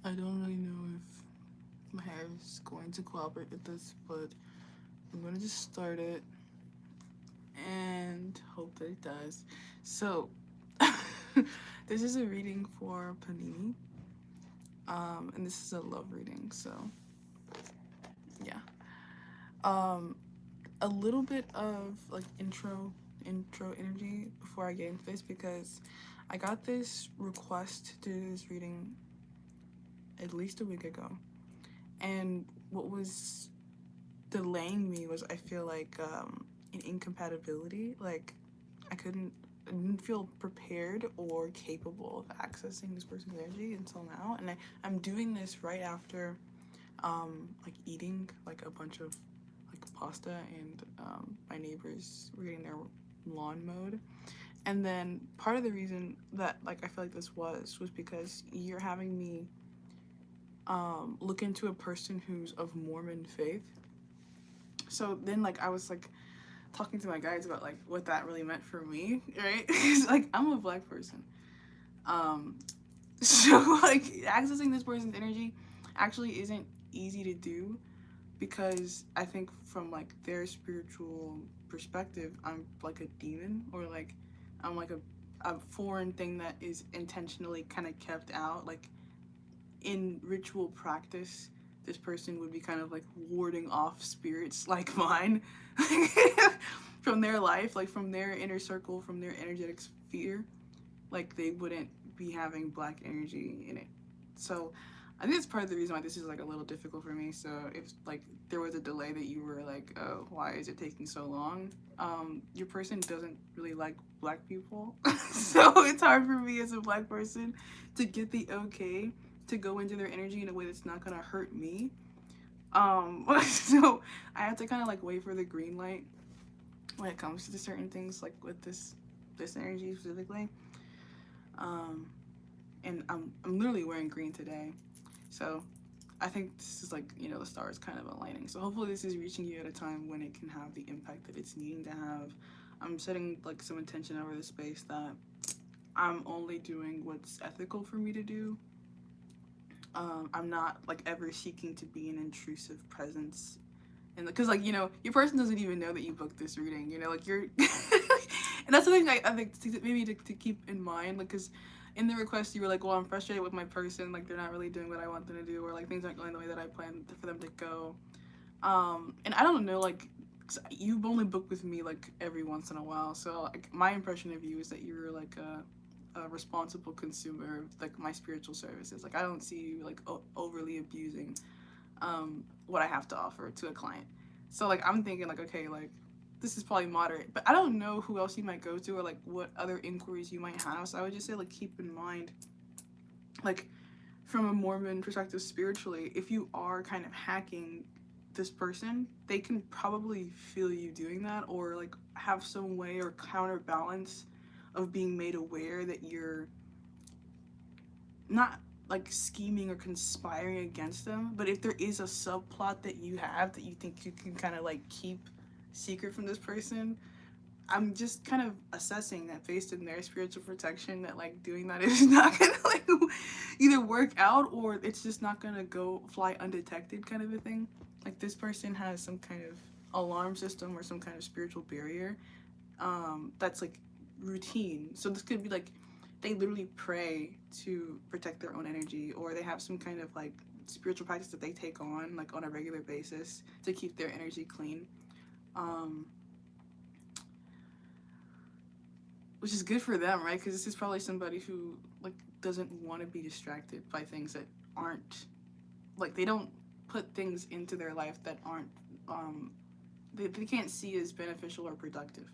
I don't really know if my hair is going to cooperate with this, but I'm gonna just start it and hope that it does. So, this is a reading for Panini, and this is a love reading. So, yeah, um, a little bit of like intro energy before I get into this because I got this request to do this reading at least a week ago, and what was delaying me was I feel like an incompatibility. Like I didn't feel prepared or capable of accessing this person's energy until now, and I'm doing this right after like eating like a bunch of like pasta, and my neighbors were getting their lawn mowed. And then part of the reason that like I feel like this was because you're having me look into a person who's of Mormon faith. So then like I was like talking to my guides about like what that really meant for me, right? Because like I'm a black person. Um, so like accessing this person's energy actually isn't easy to do because I think from like their spiritual perspective, I'm like a demon, or like I'm like a foreign thing that is intentionally kind of kept out. Like in ritual practice, this person would be kind of like warding off spirits like mine from their life, like from their inner circle, from their energetic sphere. Like they wouldn't be having black energy in it. So I think that's part of the reason why this is like a little difficult for me. So if like there was a delay that you were like, oh, why is it taking so long? Your person doesn't really like black people, so it's hard for me as a black person to get the okay to go into their energy in a way that's not gonna hurt me. So I have to kind of like wait for the green light when it comes to certain things, like with this energy specifically. Um, and I'm literally wearing green today, so I think this is like the stars kind of aligning. So hopefully this is reaching you at a time when it can have the impact that it's needing to have. I'm setting like some intention over the space that I'm only doing what's ethical for me to do. I'm not like ever seeking to be an intrusive presence, and because like your person doesn't even know that you booked this reading. Like you're, and that's something I think maybe to keep in mind. Like because in the request you were like, well, I'm frustrated with my person. Like they're not really doing what I want them to do, or like things aren't going the way that I planned for them to go. And I don't know, like you've only booked with me like every once in a while, so like my impression of you is that you're like a responsible consumer of like my spiritual services. Like I don't see you like overly abusing what I have to offer to a client. So like I'm thinking like, okay, like this is probably moderate, but I don't know who else you might go to or like what other inquiries you might have. So I would just say like keep in mind, like from a Mormon perspective spiritually, if you are kind of hacking this person, they can probably feel you doing that, or like have some way or counterbalance of being made aware that you're not like scheming or conspiring against them. But if there is a subplot that you have that you think you can kind of like keep secret from this person, I'm just kind of assessing that based on their spiritual protection that like doing that is not gonna like either work out, or it's just not gonna go fly undetected kind of a thing. Like this person has some kind of alarm system or some kind of spiritual barrier that's like routine. So this could be like they literally pray to protect their own energy, or they have some kind of like spiritual practice that they take on like on a regular basis to keep their energy clean. Um, which is good for them, right? Because this is probably somebody who like doesn't want to be distracted by things that aren't like they don't put things into their life that aren't um they can't see as beneficial or productive.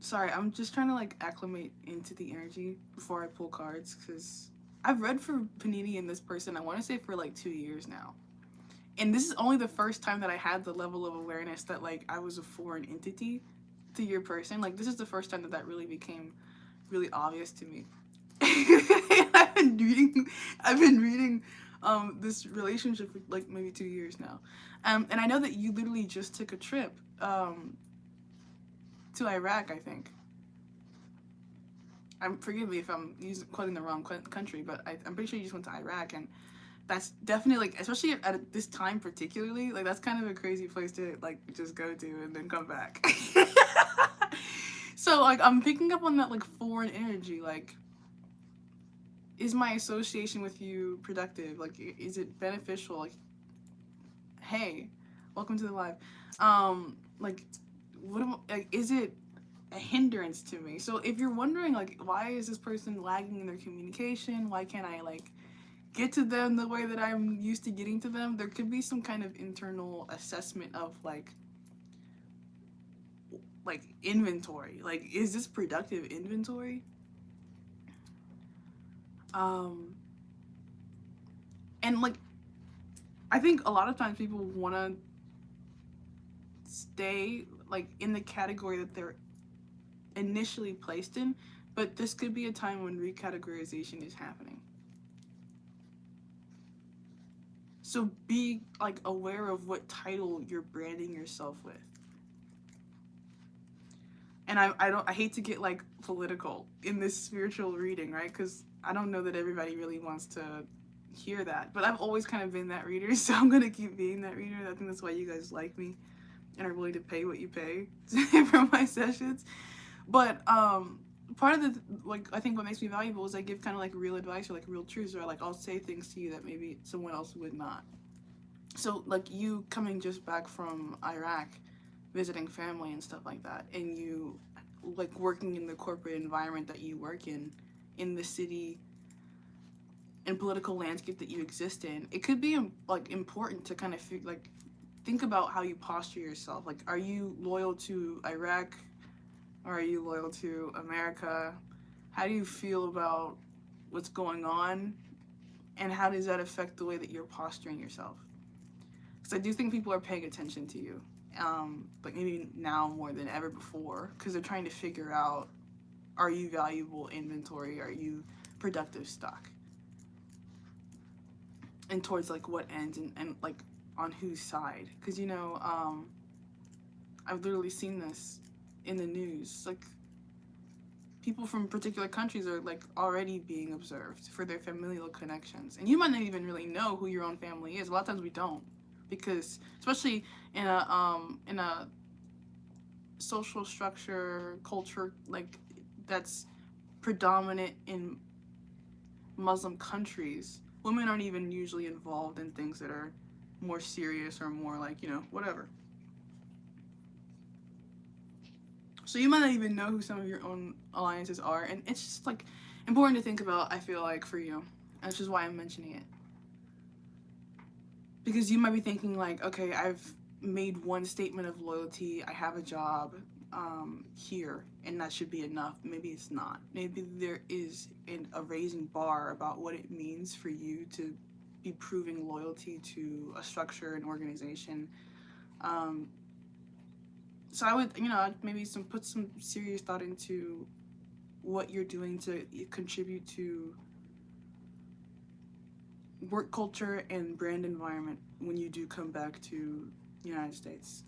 Sorry, I'm just trying to like acclimate into the energy before I pull cards because I've read for Panini and this person, I want to say for like 2 years now. And this is only the first time that I had the level of awareness that like I was a foreign entity to your person. Like this is the first time that that really became really obvious to me. I've been reading, I've been reading this relationship for like maybe 2 years now, and I know that you literally just took a trip to Iraq, I think. forgive me if I'm quoting the wrong country, but I'm pretty sure you just went to Iraq, and that's definitely like, especially at this time particularly, like that's kind of a crazy place to like just go to and then come back. So like I'm picking up on that like foreign energy. Like, is my association with you productive? Like, is it beneficial? Like, hey, welcome to the live. Like, like, is it a hindrance to me? So if you're wondering like, why is this person lagging in their communication? Why can't I like get to them the way that I'm used to getting to them? There could be some kind of internal assessment of like inventory. Like, is this productive inventory? And like, I think a lot of times people want to stay like in the category that they're initially placed in, but this could be a time when recategorization is happening. So be like aware of what title you're branding yourself with. And I hate to get like political in this spiritual reading, right? Because I don't know that everybody really wants to hear that, but I've always kind of been that reader, so I'm gonna keep being that reader. I think that's why you guys like me and are willing to pay what you pay for my sessions. But part of the like, I think what makes me valuable is I give kind of like real advice or like real truths, or like I'll say things to you that maybe someone else would not. So like you coming just back from Iraq, visiting family and stuff like that, and you like working in the corporate environment that you work in the city and political landscape that you exist in, it could be like important to kind of like think about how you posture yourself. Like, are you loyal to Iraq, or are you loyal to America? How do you feel about what's going on, and how does that affect the way that you're posturing yourself? Because I do think people are paying attention to you, like maybe now more than ever before, because they're trying to figure out, are you valuable inventory? Are you productive stock? And towards like what ends, and like on whose side? Because you know, I've literally seen this in the news. Like, people from particular countries are like already being observed for their familial connections, and you might not even really know who your own family is. A lot of times we don't, because especially in a social structure culture like that's predominant in Muslim countries, women aren't even usually involved in things that are more serious or more like, you know, whatever. So you might not even know who some of your own alliances are, and it's just like important to think about, I feel like, for you. And that's just why I'm mentioning it. Because you might be thinking like, okay, I've made one statement of loyalty, I have a job here, and that should be enough. Maybe it's not. Maybe there is a raising bar about what it means for you to be proving loyalty to a structure, an organization. So I would, you know, maybe put some serious thought into what you're doing to contribute to work culture and brand environment when you do come back to the United States.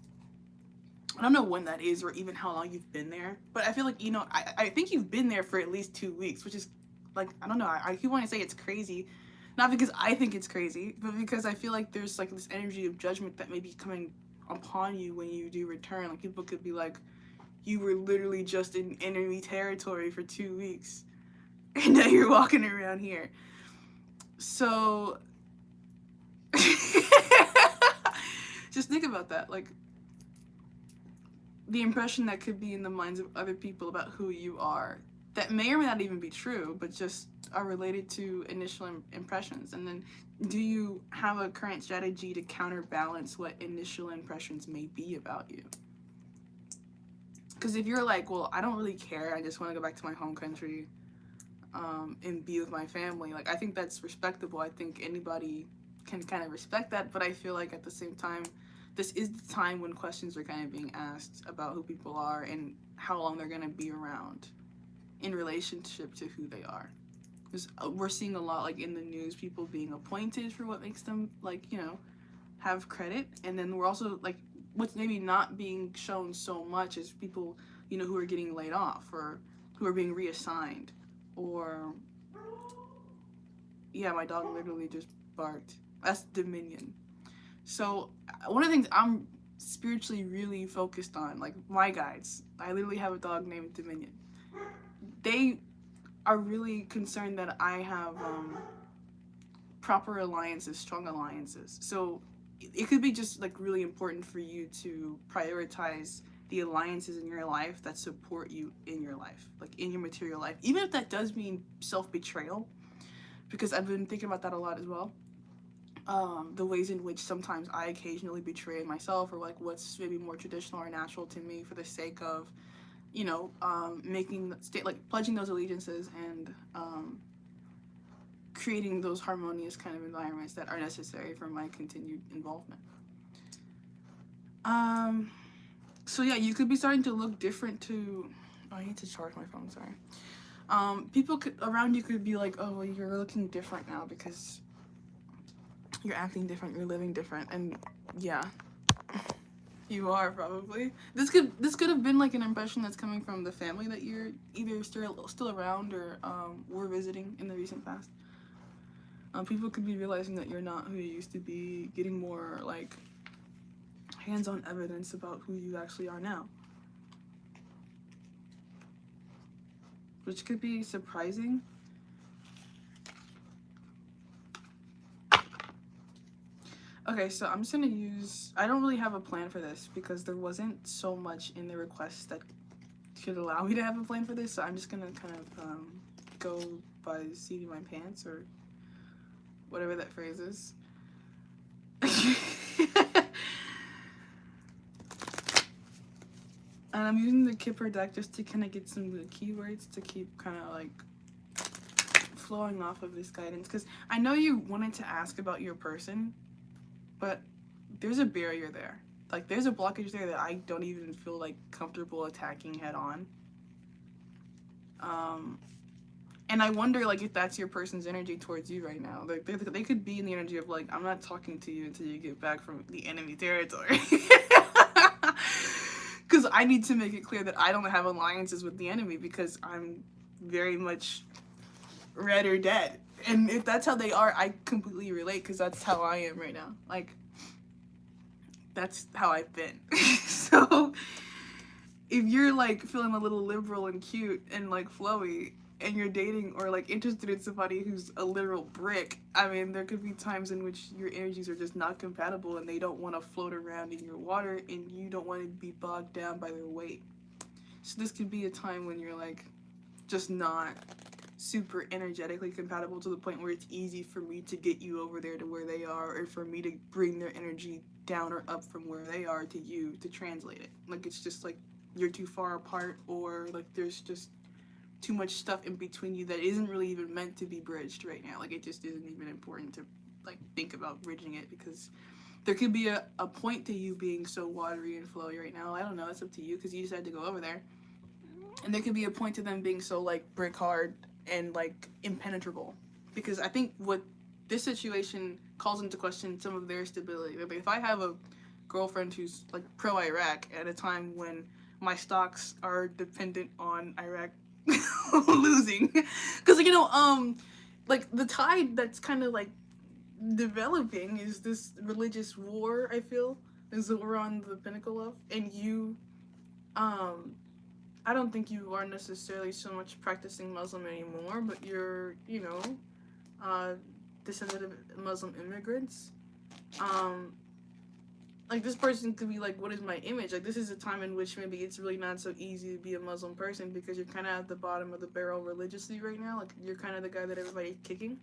I don't know when that is, or even how long you've been there, but I feel like, you know, I think you've been there for at least 2 weeks, which is like, I don't know, I keep wanting to say it's crazy, not because I think it's crazy, but because I feel like there's like this energy of judgment that may be coming upon you when you do return. Like, people could be like, you were literally just in enemy territory for 2 weeks, and now you're walking around here. So just think about that, like the impression that could be in the minds of other people about who you are, that may or may not even be true, but just are related to initial impressions. And then, do you have a current strategy to counterbalance what initial impressions may be about you? Because if you're like, well, I don't really care, I just want to go back to my home country and be with my family, like, I think that's respectable. I think anybody can kind of respect that, but I feel like at the same time, this is the time when questions are kind of being asked about who people are and how long they're going to be around in relationship to who they are. Because we're seeing a lot, like in the news, people being appointed for what makes them, like, you know, have credit. And then we're also, like, what's maybe not being shown so much is people, you know, who are getting laid off or who are being reassigned. or yeah, my dog literally just barked. That's Dominion. So one of the things I'm spiritually really focused on, like my guides, I literally have a dog named Dominion. They are really concerned that I have proper alliances, strong alliances. So it could be just like really important for you to prioritize the alliances in your life that support you in your life, like in your material life, even if that does mean self-betrayal, because I've been thinking about that a lot as well. The ways in which sometimes I occasionally betray myself, or like what's maybe more traditional or natural to me for the sake of, making state, like pledging those allegiances and creating those harmonious kind of environments that are necessary for my continued involvement. So yeah, you could be starting to look different to. Oh, I need to charge my phone. Sorry. People around you could be like, "Oh, well, you're looking different now because you're acting different, you're living different," and yeah, you are probably. This could have been like an impression that's coming from the family that you're either still around or were visiting in the recent past. People could be realizing that you're not who you used to be, getting more like hands-on evidence about who you actually are now, which could be surprising. Okay, so I'm just gonna use. I don't really have a plan for this because there wasn't so much in the request that could allow me to have a plan for this. So I'm just gonna kind of go by the seat of my pants, or whatever that phrase is. And I'm using the Kipper deck just to kind of get some good keywords to keep kind of like flowing off of this guidance. Because I know you wanted to ask about your person, but there's a barrier there. Like there's a blockage there that I don't even feel like comfortable attacking head on. And I wonder like if that's your person's energy towards you right now. Like they could be in the energy of like, I'm not talking to you until you get back from the enemy territory. Because I need to make it clear that I don't have alliances with the enemy because I'm very much red or dead. And if that's how they are, I completely relate because that's how I am right now. Like, that's how I've been. So, if you're like feeling a little liberal and cute and like flowy, and you're dating or like interested in somebody who's a literal brick, I mean, there could be times in which your energies are just not compatible and they don't want to float around in your water and you don't want to be bogged down by their weight. So this could be a time when you're like just not super energetically compatible to the point where it's easy for me to get you over there to where they are, or for me to bring their energy down or up from where they are to you to translate it. Like it's just like you're too far apart, or like there's just too much stuff in between you that isn't really even meant to be bridged right now. Like it just isn't even important to like think about bridging it, because there could be a point to you being so watery and flowy right now. I don't know, it's up to you because you decided to go over there. And there could be a point to them being so like brick hard and like impenetrable, because I think what this situation calls into question some of their stability. Like if I have a girlfriend who's like pro Iraq at a time when my stocks are dependent on Iraq losing, because like the tide that's kind of like developing is this religious war, I feel, is that we're on the pinnacle of. And you I don't think you are necessarily so much practicing Muslim anymore, but you're descendant of Muslim immigrants. Like this person could be like, what is my image? Like this is a time in which maybe it's really not so easy to be a Muslim person because you're kind of at the bottom of the barrel religiously right now. Like you're kind of the guy that everybody's kicking.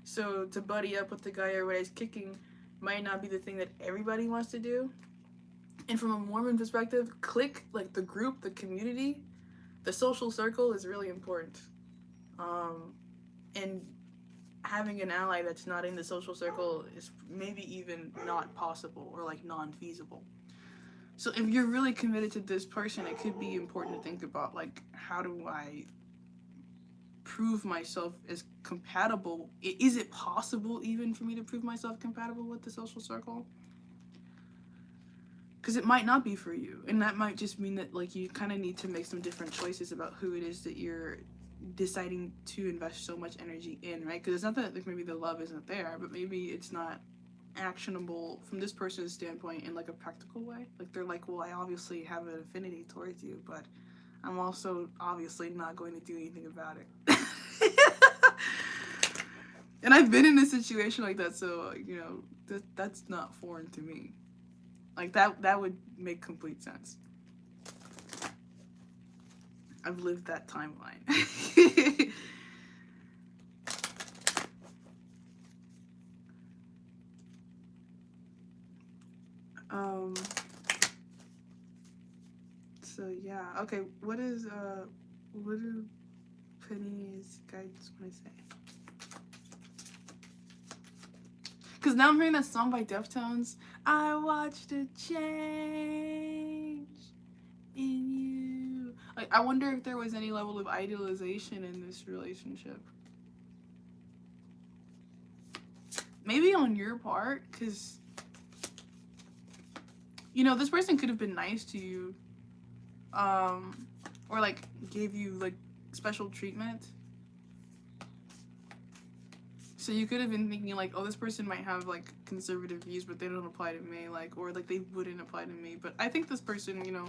So to buddy up with the guy everybody's kicking might not be the thing that everybody wants to do. And from a Mormon perspective, clique, like the group, the community, the social circle is really important. And having an ally that's not in the social circle is maybe even not possible, or like non-feasible. So if you're really committed to this person, it could be important to think about like, how do I prove myself as compatible? Is it possible even for me to prove myself compatible with the social circle? Because it might not be for you, and that might just mean that like you kind of need to make some different choices about who it is that you're deciding to invest so much energy in, right? Because it's not that like maybe the love isn't there, but maybe it's not actionable from this person's standpoint in like a practical way. Like they're like, well, I obviously have an affinity towards you, but I'm also obviously not going to do anything about it. And I've been in a situation like that, so you know that's not foreign to me. Like that would make complete sense. I've lived that timeline. So yeah, okay. What do Penny's guides want to say? Because now I'm hearing that song by Deftones. I watched a change in you. Like, I wonder if there was any level of idealization in this relationship. Maybe on your part, because, you know, this person could have been nice to you, or, like, gave you, like, special treatment. So you could have been thinking, like, oh, this person might have, like, conservative views, but they don't apply to me, like, or, like, they wouldn't apply to me. But I think this person, you know,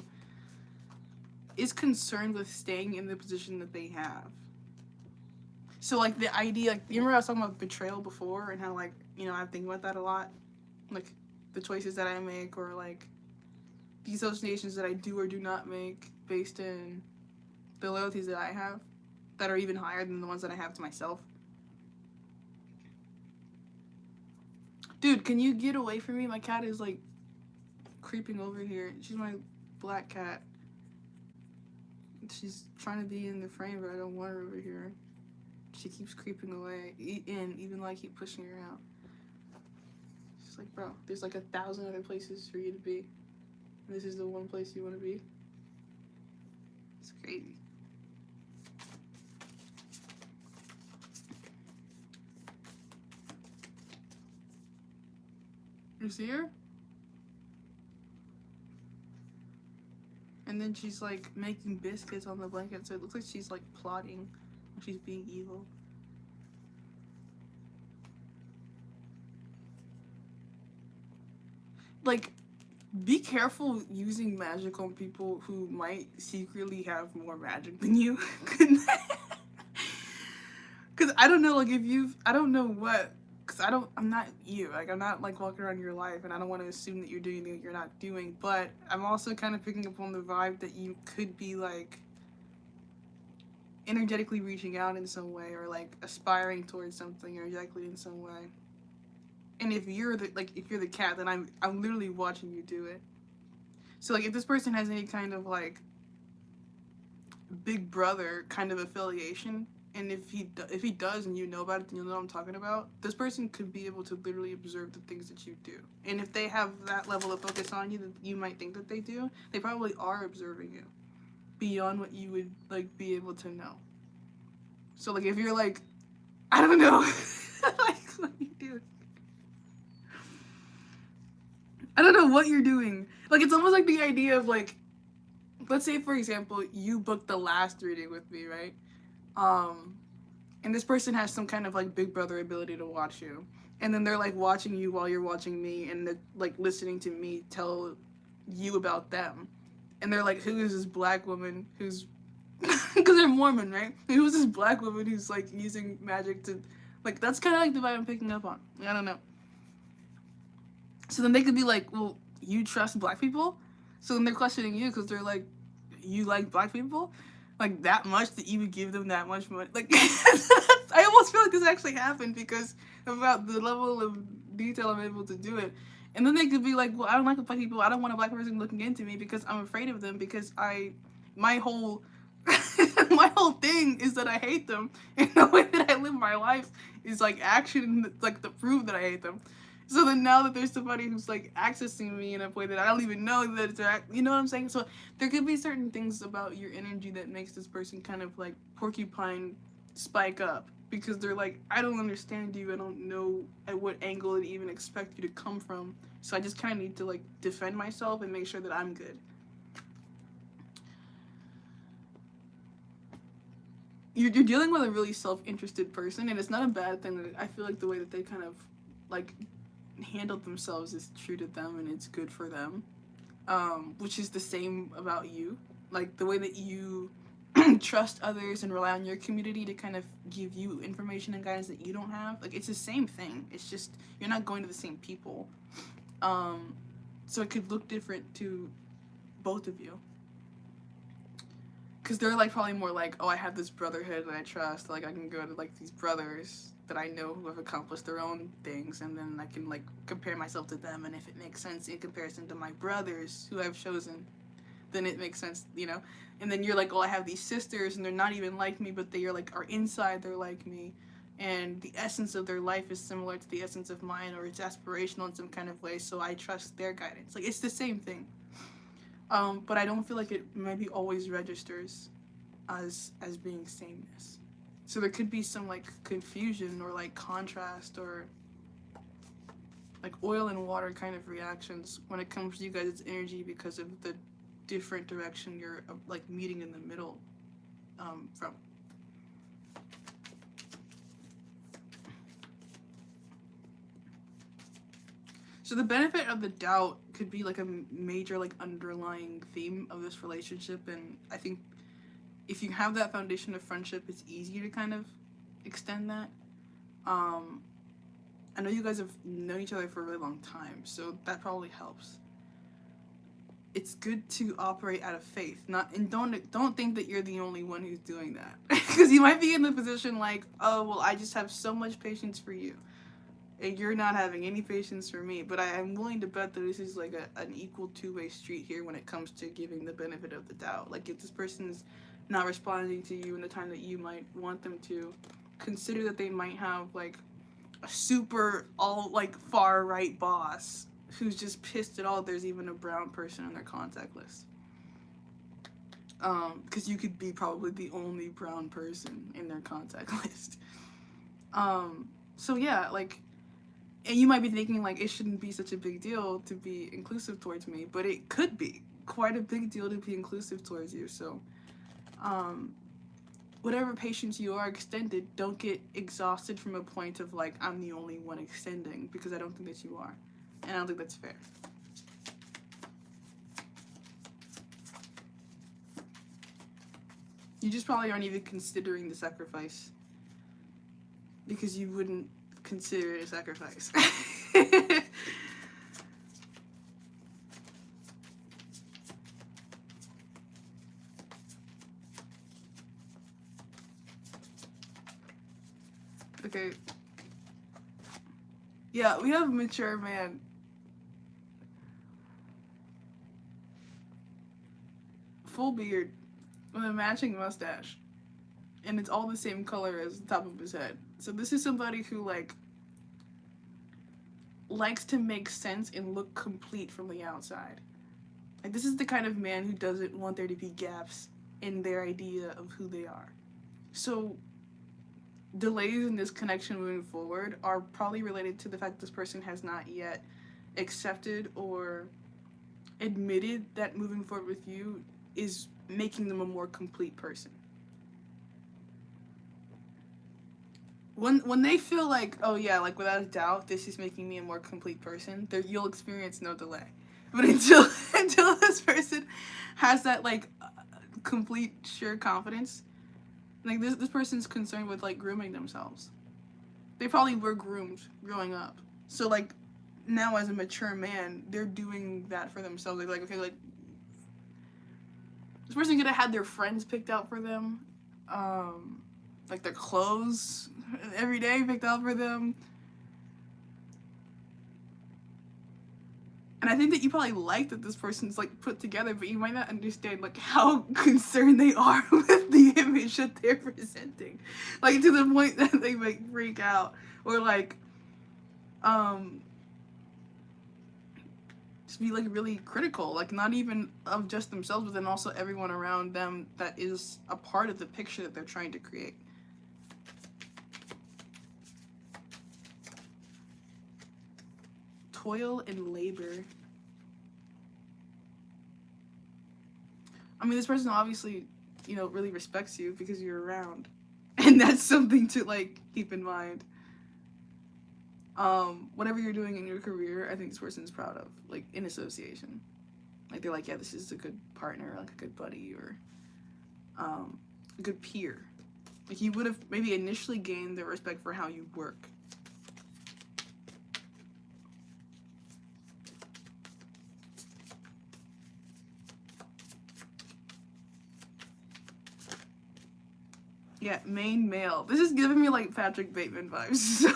is concerned with staying in the position that they have. So, like, the idea, like, you remember I was talking about betrayal before and how, like, you know, I think about that a lot? Like, the choices that I make or, like, the associations that I do or do not make based in the loyalties that I have that are even higher than the ones that I have to myself. Dude, can you get away from me? My cat is, like, creeping over here. She's my black cat. She's trying to be in the frame, but I don't want her over here. She keeps creeping away even though I keep pushing her out. She's like, bro, there's like 1,000 other places for you to be. This is the one place you want to be. It's crazy. You see her? And then she's like making biscuits on the blanket, so it looks like she's like plotting. She's being evil. Like, be careful using magic on people who might secretly have more magic than you. Because I don't know, like, I don't know what, because I'm not you. Like, I'm not, like, walking around your life, and I don't want to assume that you're doing anything that you're not doing. But I'm also kind of picking up on the vibe that you could be, like, energetically reaching out in some way, or, like, aspiring towards something energetically in some way. And if you're the cat, then I'm literally watching you do it. So, like, if this person has any kind of, like, big brother kind of affiliation, and if he does and you know about it, then you'll know what I'm talking about. This person could be able to literally observe the things that you do. And if they have that level of focus on you that you might think that they do, they probably are observing you beyond what you would, like, be able to know. So, like, if you're, like, I don't know, like, what you do. I don't know what you're doing. Like, it's almost like the idea of, like, let's say, for example, you booked the last reading with me, right? And this person has some kind of, like, big brother ability to watch you. And then they're, like, watching you while you're watching me, and they're, like, listening to me tell you about them. And they're like, who is this black woman who's... Because they're Mormon, right? Who is this black woman who's, like, using magic to... Like, that's kind of, like, the vibe I'm picking up on. I don't know. So then they could be like, well, you trust black people? So then they're questioning you because they're like, you like black people? Like, that much that you would give them that much money? Like, I almost feel like this actually happened because about the level of detail I'm able to do it. And then they could be like, well, I don't like black people. I don't want a black person looking into me because I'm afraid of them because my whole my whole thing is that I hate them. And the way that I live my life is, like, action, like, to prove that I hate them. So then now that there's somebody who's, like, accessing me in a way that I don't even know that it's, you know what I'm saying? So there could be certain things about your energy that makes this person kind of, like, porcupine spike up. Because they're like, I don't understand you. I don't know at what angle I'd even expect you to come from. So I just kind of need to, like, defend myself and make sure that I'm good. you're dealing with a really self-interested person, and it's not a bad thing. I feel like the way that they kind of like handled themselves is true to them, and it's good for them. Which is the same about you. Like the way that you trust others and rely on your community to kind of give you information and guidance that you don't have. Like it's the same thing. It's just you're not going to the same people. So it could look different to both of you. Because they're like probably more like, oh, I have this brotherhood that I trust. Like I can go to like these brothers that I know who have accomplished their own things, and then I can like compare myself to them. And if it makes sense in comparison to my brothers who I've chosen, then it makes sense, you know. And then you're like, oh, I have these sisters, and they're not even like me, but they are like are inside. They're like me, and the essence of their life is similar to the essence of mine, or it's aspirational in some kind of way. So I trust their guidance. Like it's the same thing. But I don't feel like it maybe always registers as being sameness. So there could be some like confusion or like contrast or like oil and water kind of reactions when it comes to you guys' energy because of the different direction you're like meeting in the middle from. So the benefit of the doubt could be like a major like underlying theme of this relationship, and I think if you have that foundation of friendship, it's easy to kind of extend that. I know you guys have known each other for a really long time, so that probably helps. It's good to operate out of faith, not and don't think that you're the only one who's doing that, because you might be in the position like, oh well, I just have so much patience for you, and you're not having any patience for me. But I am willing to bet that this is like an equal two-way street here when it comes to giving the benefit of the doubt. Like if this person is not responding to you in the time that you might want them to, consider that they might have like a super all like far right boss who's just pissed at all there's even a brown person on their contact list. Because you could be probably the only brown person in their contact list. So yeah, like, and you might be thinking like it shouldn't be such a big deal to be inclusive towards me, but it could be quite a big deal to be inclusive towards you. So whatever patience you are extended, don't get exhausted from a point of like I'm the only one extending, because I don't think that you are, and I don't think that's fair. You just probably aren't even considering the sacrifice because you wouldn't consider it a sacrifice. Okay. Yeah, we have a mature man. Full beard with a matching mustache. And it's all the same color as the top of his head. So this is somebody who like likes to make sense and look complete from the outside. Like this is the kind of man who doesn't want there to be gaps in their idea of who they are. So delays in this connection moving forward are probably related to the fact this person has not yet accepted or admitted that moving forward with you is making them a more complete person. When they feel like, oh yeah, like without a doubt, this is making me a more complete person, you'll experience no delay. But until this person has that like complete sure confidence, like this person's concerned with like grooming themselves. They probably were groomed growing up, so like now as a mature man, they're doing that for themselves. They're like, okay, like this person could have had their friends picked out for them, like their clothes every day picked out for them. And I think that you probably like that this person's like put together, but you might not understand like how concerned they are with the image that they're presenting, like to the point that they might freak out or like just be like really critical, like not even of just themselves, but then also everyone around them that is a part of the picture that they're trying to create. Toil and labor. I mean, this person obviously, you know, really respects you because you're around. And that's something to like keep in mind. Whatever you're doing in your career, I think this person is proud of, like in association. Like they're like, yeah, this is a good partner, like a good buddy, or a good peer. Like you would have maybe initially gained their respect for how you work. Yeah, main male. This is giving me like Patrick Bateman vibes. So,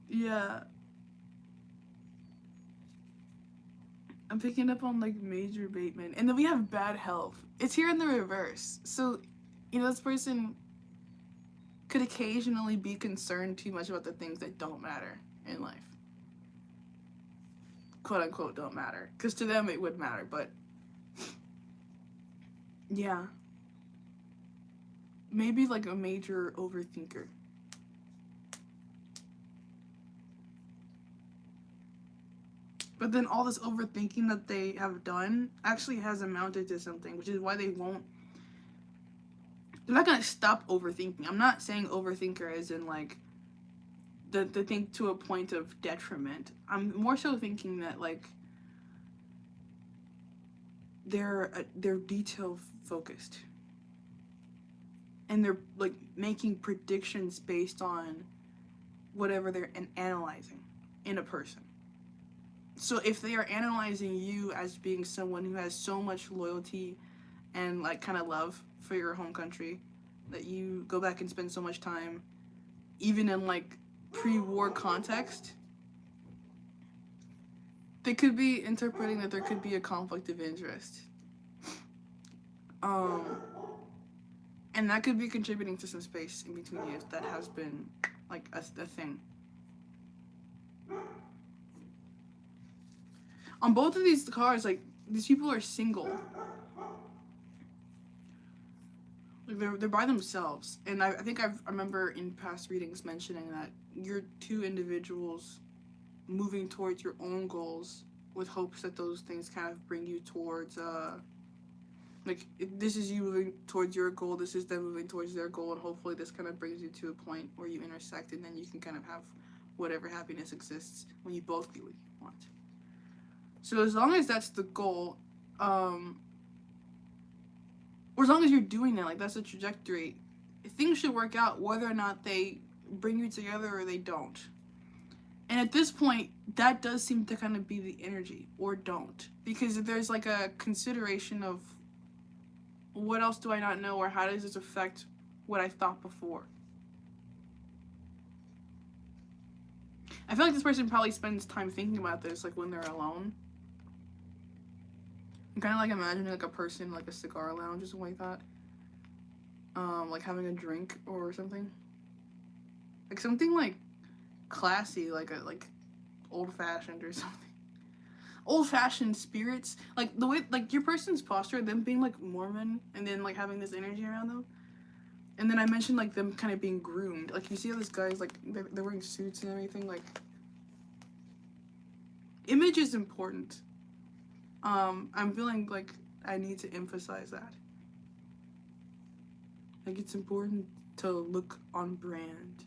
yeah, I'm picking up on like Major Bateman, and then we have bad health. It's here in the reverse. So, this person could occasionally be concerned too much about the things that don't matter in life. Quote unquote don't matter. Because to them it would matter, but yeah. Maybe like a major overthinker. But then all this overthinking that they have done actually has amounted to something, which is why they're not gonna stop overthinking. I'm not saying overthinker as in like the thing to a point of detriment. I'm more so thinking that like they're detail focused, and they're like making predictions based on whatever they're analyzing in a person. So if they are analyzing you as being someone who has so much loyalty and like kind of love for your home country that you go back and spend so much time, even in like pre-war context, they could be interpreting that there could be a conflict of interest. And that could be contributing to some space in between you that has been like a thing. On both of these cards, like these people are single. Like they're by themselves, and I think I remember in past readings mentioning that you're two individuals moving towards your own goals with hopes that those things kind of bring you towards like this is you moving towards your goal, this is them moving towards their goal, and hopefully this kind of brings you to a point where you intersect, and then you can kind of have whatever happiness exists when you both get what you want. So as long as that's the goal, or as long as you're doing that, like that's the trajectory, things should work out whether or not they bring you together or they don't. And at this point, that does seem to kind of be the energy, or don't. Because there's like a consideration of what else do I not know, or how does this affect what I thought before? I feel like this person probably spends time thinking about this, like when they're alone. I'm kind of like imagining like a person, like a cigar lounge or something like that. Like having a drink or something. Like something like classy, like old-fashioned or something. Old-fashioned spirits, like the way, like your person's posture, them being like Mormon, and then like having this energy around them. And then I mentioned like them kind of being groomed. Like you see how this guy's like they're wearing suits and everything. Like image is important. I'm feeling like I need to emphasize that. Like it's important to look on brand.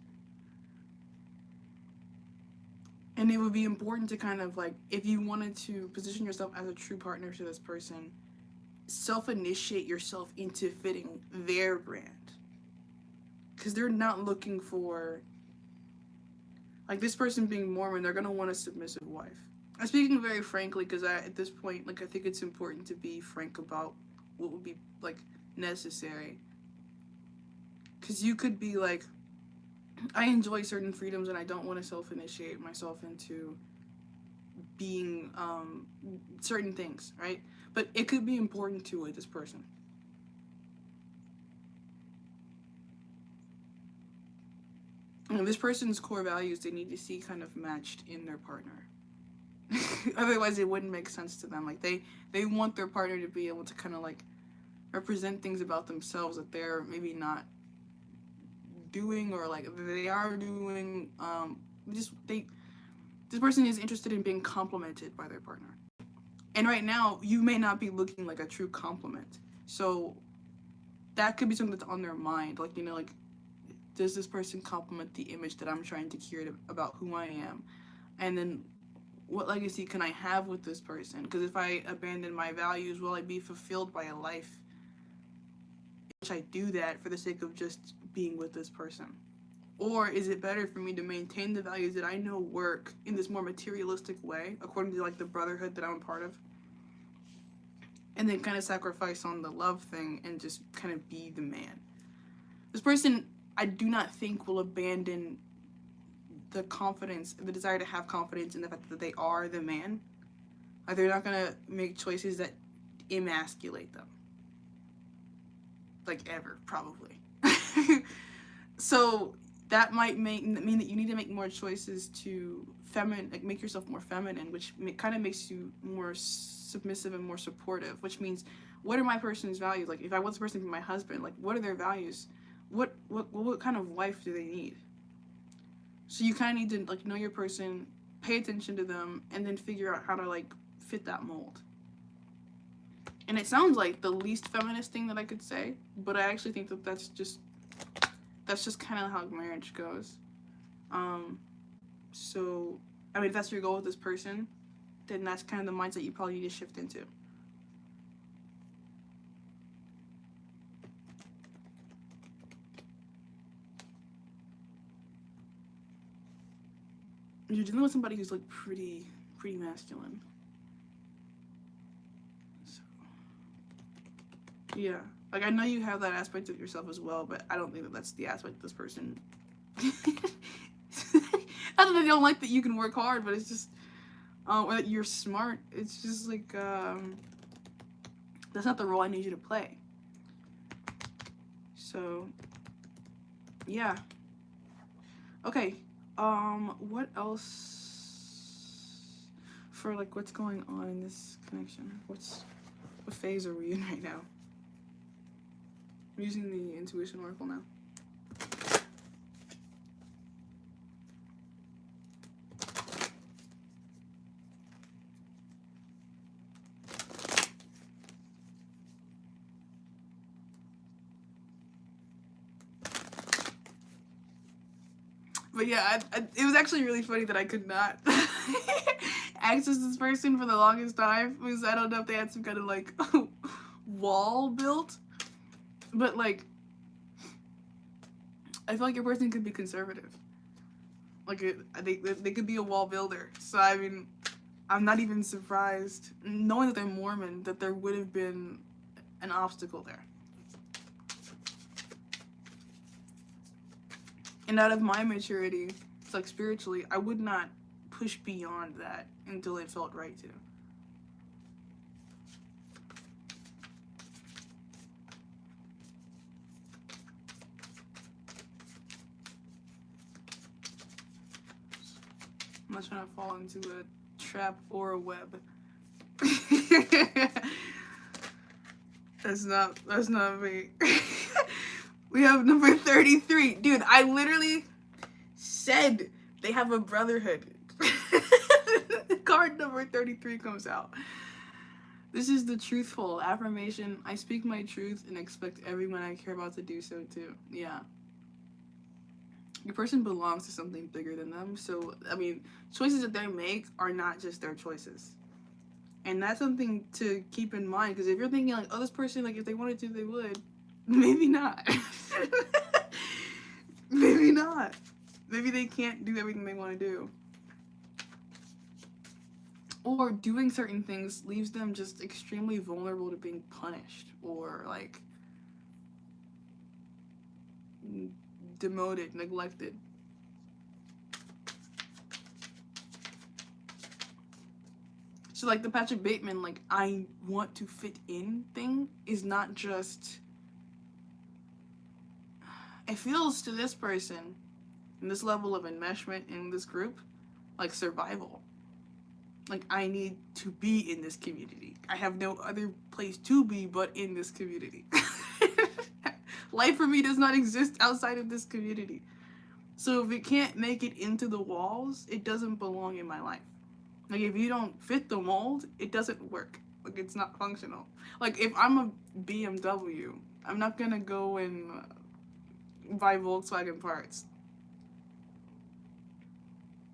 And it would be important to kind of like, if you wanted to position yourself as a true partner to this person, self-initiate yourself into fitting their brand. Because they're not looking for, like this person being Mormon, they're going to want a submissive wife. I'm speaking very frankly because at this point, like I think it's important to be frank about what would be like necessary. Because you could be like, I enjoy certain freedoms and I don't want to self-initiate myself into being certain things, right? But it could be important to this person. And this person's core values, they need to see kind of matched in their partner. Otherwise, it wouldn't make sense to them. Like they want their partner to be able to kind of like represent things about themselves that they're maybe not doing, or like they are doing. This person is interested in being complimented by their partner. And right now, you may not be looking like a true compliment. So that could be something that's on their mind. Like, like, does this person compliment the image that I'm trying to curate about who I am? And then what legacy can I have with this person? Because if I abandon my values, will I be fulfilled by a life in which I do that for the sake of just being with this person? Or is it better for me to maintain the values that I know work in this more materialistic way, according to like the brotherhood that I'm a part of, and then kind of sacrifice on the love thing and just kind of be the man? This person, I do not think, will abandon the confidence, the desire to have confidence in the fact that they are the man. Like, they're not gonna make choices that emasculate them. Like, ever, probably. So that might mean that you need to make more choices to like make yourself more feminine, which kind of makes you more submissive and more supportive, which means, what are my person's values? Like, if I want this person to be my husband, like, what are their values? What kind of wife do they need? So you kind of need to, like, know your person, pay attention to them, and then figure out how to, like, fit that mold. And it sounds like the least feminist thing that I could say, but I actually think that that's just kind of how marriage goes. So, I mean, if that's your goal with this person, then that's kind of the mindset you probably need to shift into. You're dealing with somebody who's, like, pretty masculine. So, yeah. Like, I know you have that aspect of yourself as well, but I don't think that that's the aspect of this person. Not that they don't like that you can work hard, but it's just, or that you're smart. It's just like, that's not the role I need you to play. So, yeah. Okay. What else for, like, what's going on in this connection? What phase are we in right now? I'm using the intuition oracle now. But yeah, it was actually really funny that I could not access this person for the longest time, because I don't know if they had some kind of, like, wall built. But, like, I feel like your person could be conservative. Like, they could be a wall builder. So, I mean, I'm not even surprised, knowing that they're Mormon, that there would have been an obstacle there. And out of my maturity, like, spiritually, I would not push beyond that until it felt right to. I'm not trying to fall into a trap or a web. That's not me. We have number 33. Dude, I literally said they have a brotherhood. Card number 33 comes out. This is the truthful affirmation. I speak my truth and expect everyone I care about to do so too. Yeah. Your person belongs to something bigger than them. So, I mean, choices that they make are not just their choices. And that's something to keep in mind, because if you're thinking, like, oh, this person, like, if they wanted to, they would. Maybe not. Maybe not. Maybe they can't do everything they want to do. Or doing certain things leaves them just extremely vulnerable to being punished or, like, demoted, neglected. So, like, the Patrick Bateman, like, I want to fit in thing is not just... It feels to this person, in this level of enmeshment in this group, like survival. Like, I need to be in this community. I have no other place to be but in this community. Life for me does not exist outside of this community. So if it can't make it into the walls, it doesn't belong in my life. Like, if you don't fit the mold, it doesn't work. Like, it's not functional. Like, if I'm a BMW, I'm not gonna go and buy Volkswagen parts.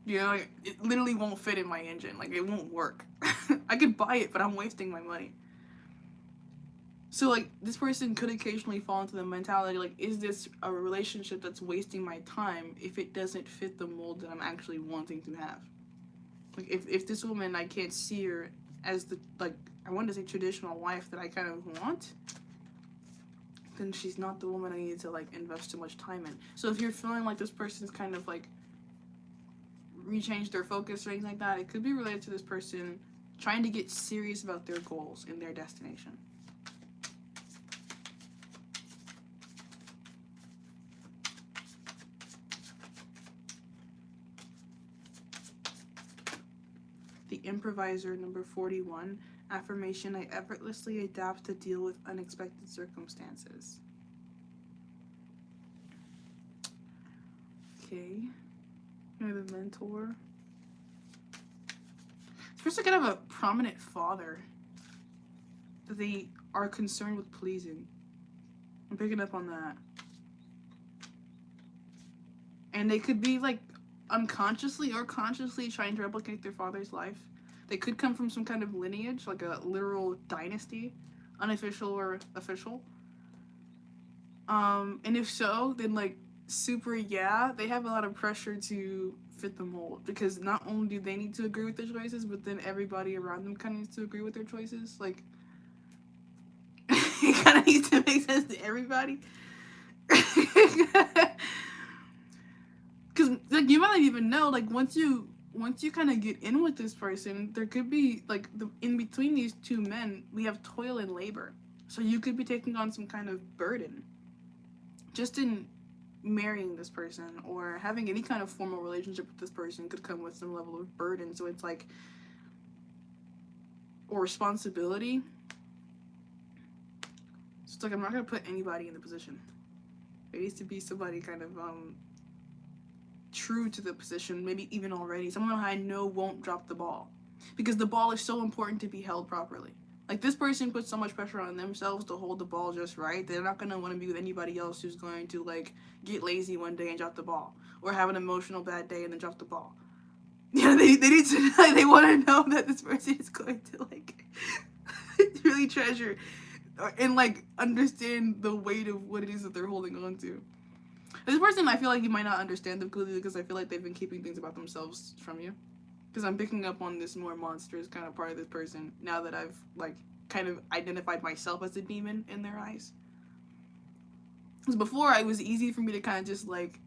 You know, like, it literally won't fit in my engine. Like, it won't work. I could buy it, but I'm wasting my money. So, like, this person could occasionally fall into the mentality, like, is this a relationship that's wasting my time if it doesn't fit the mold that I'm actually wanting to have? Like, if this woman, I can't see her as the, like, I want to say traditional wife that I kind of want, then she's not the woman I need to, like, invest too much time in. So if you're feeling like this person's kind of, like, rechange their focus or anything like that, it could be related to this person trying to get serious about their goals and their destination. The Improviser, number 41. Affirmation: I effortlessly adapt to deal with unexpected circumstances. Okay. You're the Mentor. This person could have a prominent father that they are concerned with pleasing. I'm picking up on that. And they could be, like, unconsciously or consciously trying to replicate their father's life. They could come from some kind of lineage, like a literal dynasty, unofficial or official. And if so, then, like, super, yeah, they have a lot of pressure to fit the mold, because not only do they need to agree with their choices, but then everybody around them kind of needs to agree with their choices. Like, it kind of needs to make sense to everybody. Because, like, you might not even know, like, once you kind of get in with this person, there could be, like, in between these two men, we have toil and labor. So you could be taking on some kind of burden just in marrying this person, or having any kind of formal relationship with this person could come with some level of burden. So it's like, or responsibility. So it's like, I'm not gonna put anybody in the position. It needs to be somebody kind of true to the position, maybe even already, someone I know won't drop the ball, because the ball is so important to be held properly. Like, this person puts so much pressure on themselves to hold the ball just right, they're not going to want to be with anybody else who's going to, like, get lazy one day and drop the ball, or have an emotional bad day and then drop the ball. Yeah, they need to, like, they want to know that this person is going to, like, really treasure and, like, understand the weight of what it is that they're holding on to. This person, I feel like you might not understand them clearly, because I feel like they've been keeping things about themselves from you. Because I'm picking up on this more monstrous kind of part of this person now that I've, like, kind of identified myself as a demon in their eyes. Because before, it was easy for me to kind of just, like,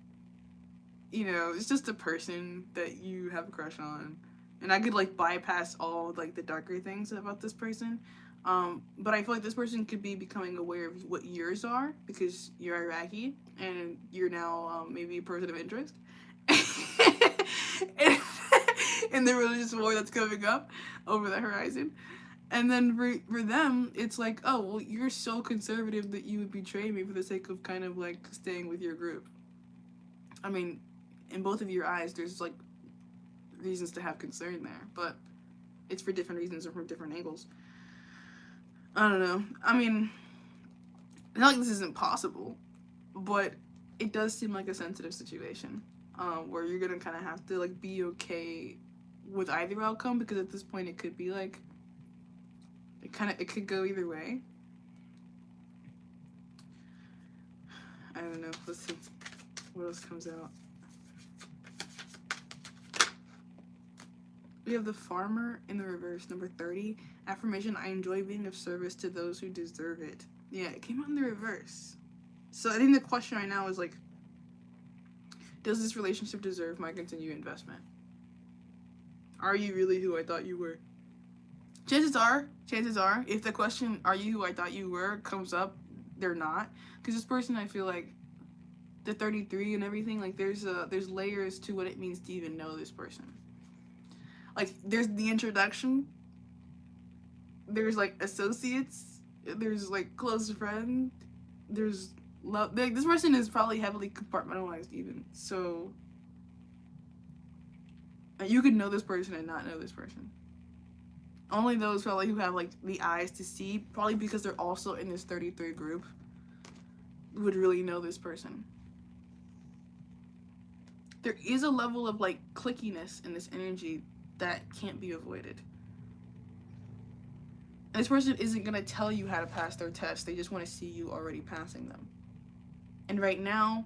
you know, it's just a person that you have a crush on. And I could, like, bypass all, like, the darker things about this person. But I feel like this person could be becoming aware of what yours are, because you're Iraqi and you're now maybe a person of interest. In the religious war that's coming up over the horizon. And then for them, it's like, oh, well, you're so conservative that you would betray me for the sake of kind of, like, staying with your group. I mean, in both of your eyes, there's, like, reasons to have concern there, but it's for different reasons or from different angles. I don't know. I mean, it's not like this isn't possible, but it does seem like a sensitive situation, where you're gonna kind of have to, like, be okay with either outcome, because at this point it could be, like, it could go either way. I don't know. Let's see what else comes out. We have the Farmer in the reverse, number 30. Affirmation: I enjoy being of service to those who deserve it. Yeah, it came out in the reverse. So I think the question right now is, like, does this relationship deserve my continued investment? Are you really who I thought you were? Chances are, if the question, are you who I thought you were, comes up, they're not. Because this person, I feel like, the 33 and everything, like, there's layers to what it means to even know this person. Like, there's the introduction, there's, like, associates, there's, like, close friend, there's love. Like, this person is probably heavily compartmentalized even. So You could know this person and not know this person. Only those probably who have like the eyes to see, probably because they're also in this 33 group, would really know this person. There is a level of like clickiness in this energy that can't be avoided. And this person isn't gonna tell you how to pass their test. They just want to see you already passing them. And right now,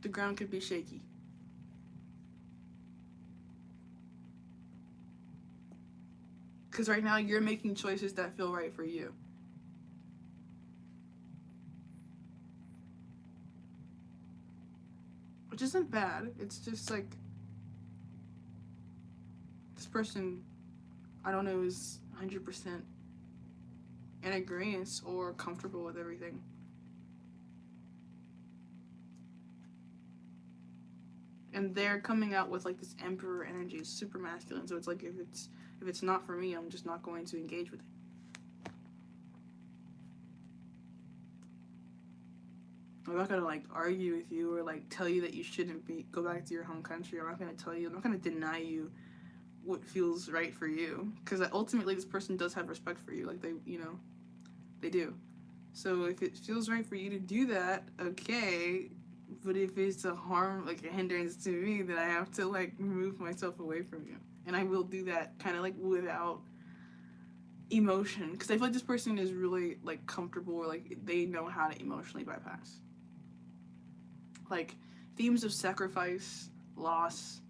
the ground could be shaky. Because right now you're making choices that feel right for you. Which isn't bad. It's just like this person, I don't know, is 100% in agreement or comfortable with everything. And they're coming out with like this emperor energy, super masculine. So it's like if it's not for me, I'm just not going to engage with it. I'm not gonna like argue with you or like tell you that you shouldn't go back to your home country. I'm not gonna tell you. I'm not gonna deny you what feels right for you, because ultimately this person does have respect for you. Like they do. So if it feels right for you to do that, okay. But if it's a hindrance to me, then I have to like remove myself away from you, and I will do that kind of like without emotion, because I feel like this person is really like comfortable, or like they know how to emotionally bypass. Like themes of sacrifice, loss,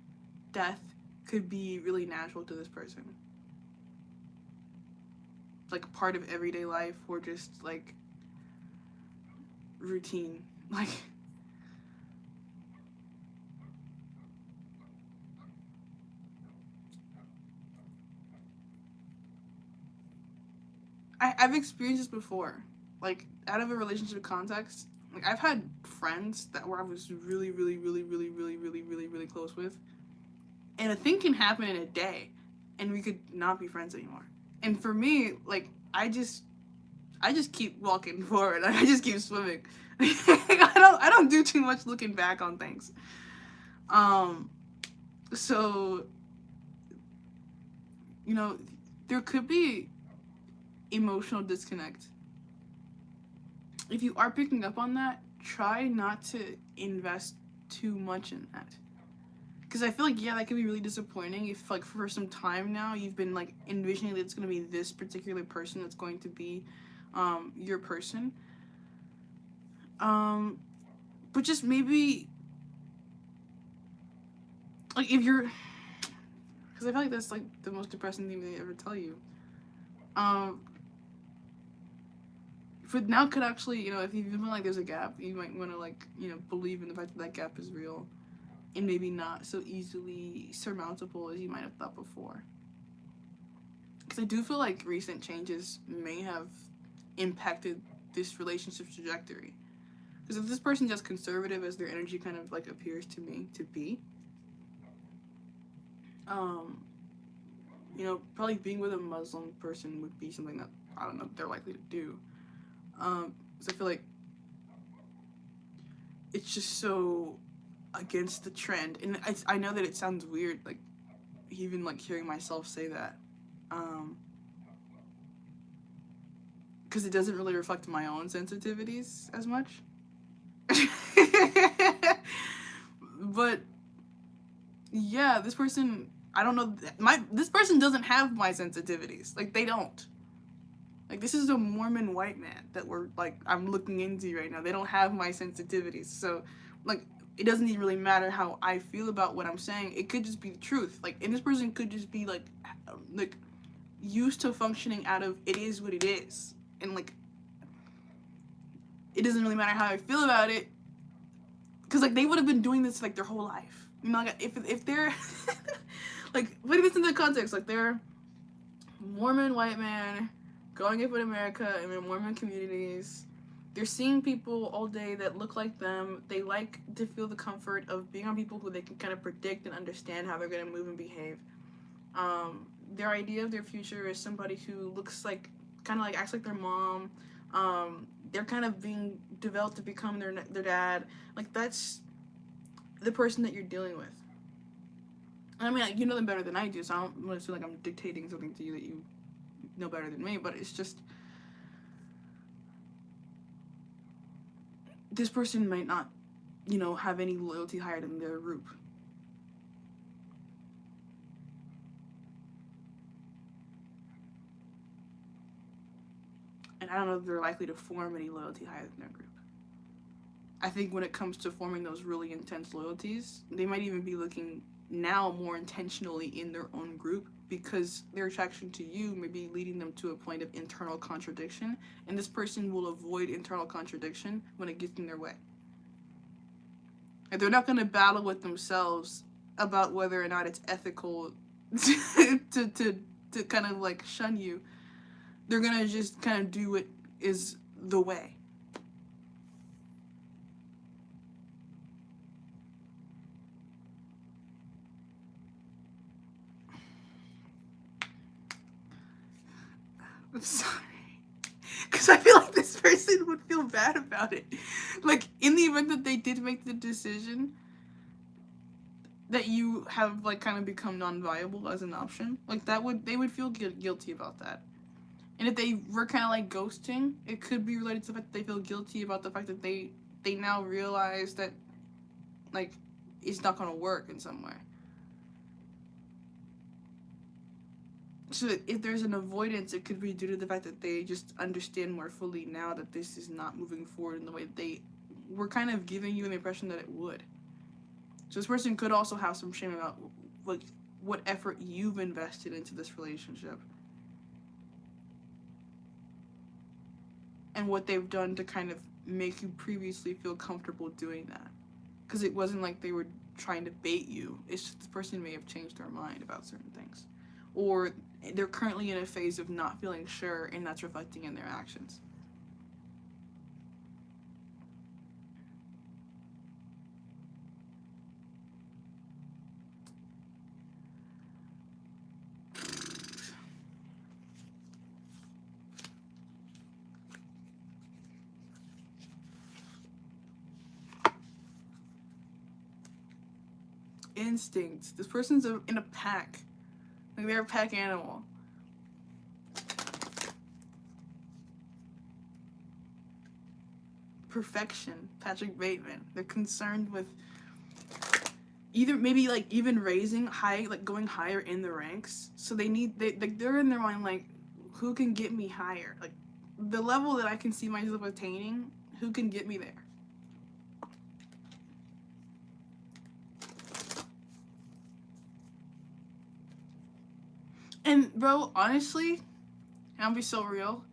death could be really natural to this person. Like part of everyday life, or just like routine. Like I've experienced this before. Like out of a relationship context, like I've had friends that where I was really, really, really, really, really, really, really, really close with, and a thing can happen in a day, and we could not be friends anymore. And for me, like I just keep walking forward. Like, I just keep swimming. I don't do too much looking back on things. Um, so there could be emotional disconnect. If you are picking up on that, try not to invest too much in that. Because I feel like, yeah, that could be really disappointing if, like, for some time now, you've been, like, envisioning that it's going to be this particular person that's going to be your person. But just maybe, like, if you're... Because I feel like that's, like, the most depressing thing they ever tell you. But now could actually, if you feel like there's a gap, you might want to, like, believe in the fact that that gap is real. And maybe not so easily surmountable as you might have thought before. Because I do feel like recent changes may have impacted this relationship's trajectory. Because if this person's as conservative as their energy kind of like appears to me to be, probably being with a Muslim person would be something that, I don't know, they're likely to do. So I feel like it's just so against the trend. And I know that it sounds weird, like, even, like, hearing myself say that. Because it doesn't really reflect my own sensitivities as much. But, yeah, this person, I don't know, this person doesn't have my sensitivities. Like, they don't. Like, this is a Mormon white man that I'm looking into right now. They don't have my sensitivities. So, like, it doesn't even really matter how I feel about what I'm saying. It could just be the truth. Like, and this person could just be, like used to functioning out of it is what it is. And, like, it doesn't really matter how I feel about it. Because, like, they would have been doing this, like, their whole life. Like, if they're... like, putting this into context, like, they're Mormon white man growing up in America and in Mormon communities. They're seeing people all day that look like them. They like to feel the comfort of being on people who they can kind of predict and understand how they're going to move and behave. Their idea of their future is somebody who looks like, kind of like acts like their mom. They're kind of being developed to become their dad. Like, that's the person that you're dealing with. I mean, you know them better than I do, so I don't want to feel like I'm dictating something to you that you know better than me, but it's just, this person might not, have any loyalty higher than their group. And I don't know if they're likely to form any loyalty higher than their group. I think when it comes to forming those really intense loyalties, they might even be looking now more intentionally in their own group, because their attraction to you may be leading them to a point of internal contradiction, and this person will avoid internal contradiction when it gets in their way. Like, they're not going to battle with themselves about whether or not it's ethical to kind of like shun you. They're going to just kind of do what is the way. I'm sorry. Because I feel like this person would feel bad about it. Like, in the event that they did make the decision that you have, like, kind of become non-viable as an option, like, they would feel guilty about that. And if they were kind of, like, ghosting, it could be related to the fact that they feel guilty about the fact that they now realize that, like, it's not going to work in some way. So if there's an avoidance, it could be due to the fact that they just understand more fully now that this is not moving forward in the way that they were kind of giving you the impression that it would. So this person could also have some shame about what effort you've invested into this relationship. And what they've done to kind of make you previously feel comfortable doing that. Because it wasn't like they were trying to bait you. It's just this person may have changed their mind about certain things. Or they're currently in a phase of not feeling sure, and that's reflecting in their actions. Instinct. This person's in a pack. Like, they're a pack animal. Perfection. Patrick Bateman. They're concerned with either maybe like even raising high, like going higher in the ranks. So they're in their mind like, who can get me higher? Like, the level that I can see myself attaining, who can get me there? And bro, honestly, and I'll be so real,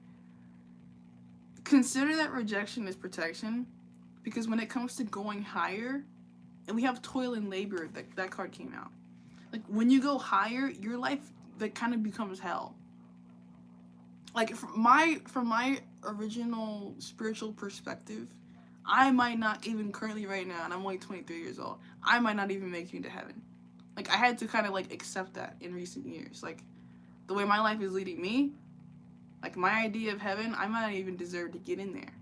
consider that rejection as protection, because when it comes to going higher, and we have toil and labor, that card came out. Like, when you go higher, your life, that kind of becomes hell. Like, from my original spiritual perspective, I might not even currently right now, and I'm only 23 years old, I might not even make it into heaven. Like, I had to kind of like accept that in recent years. Like, the way my life is leading me, like, my idea of heaven, I might not even deserve to get in there.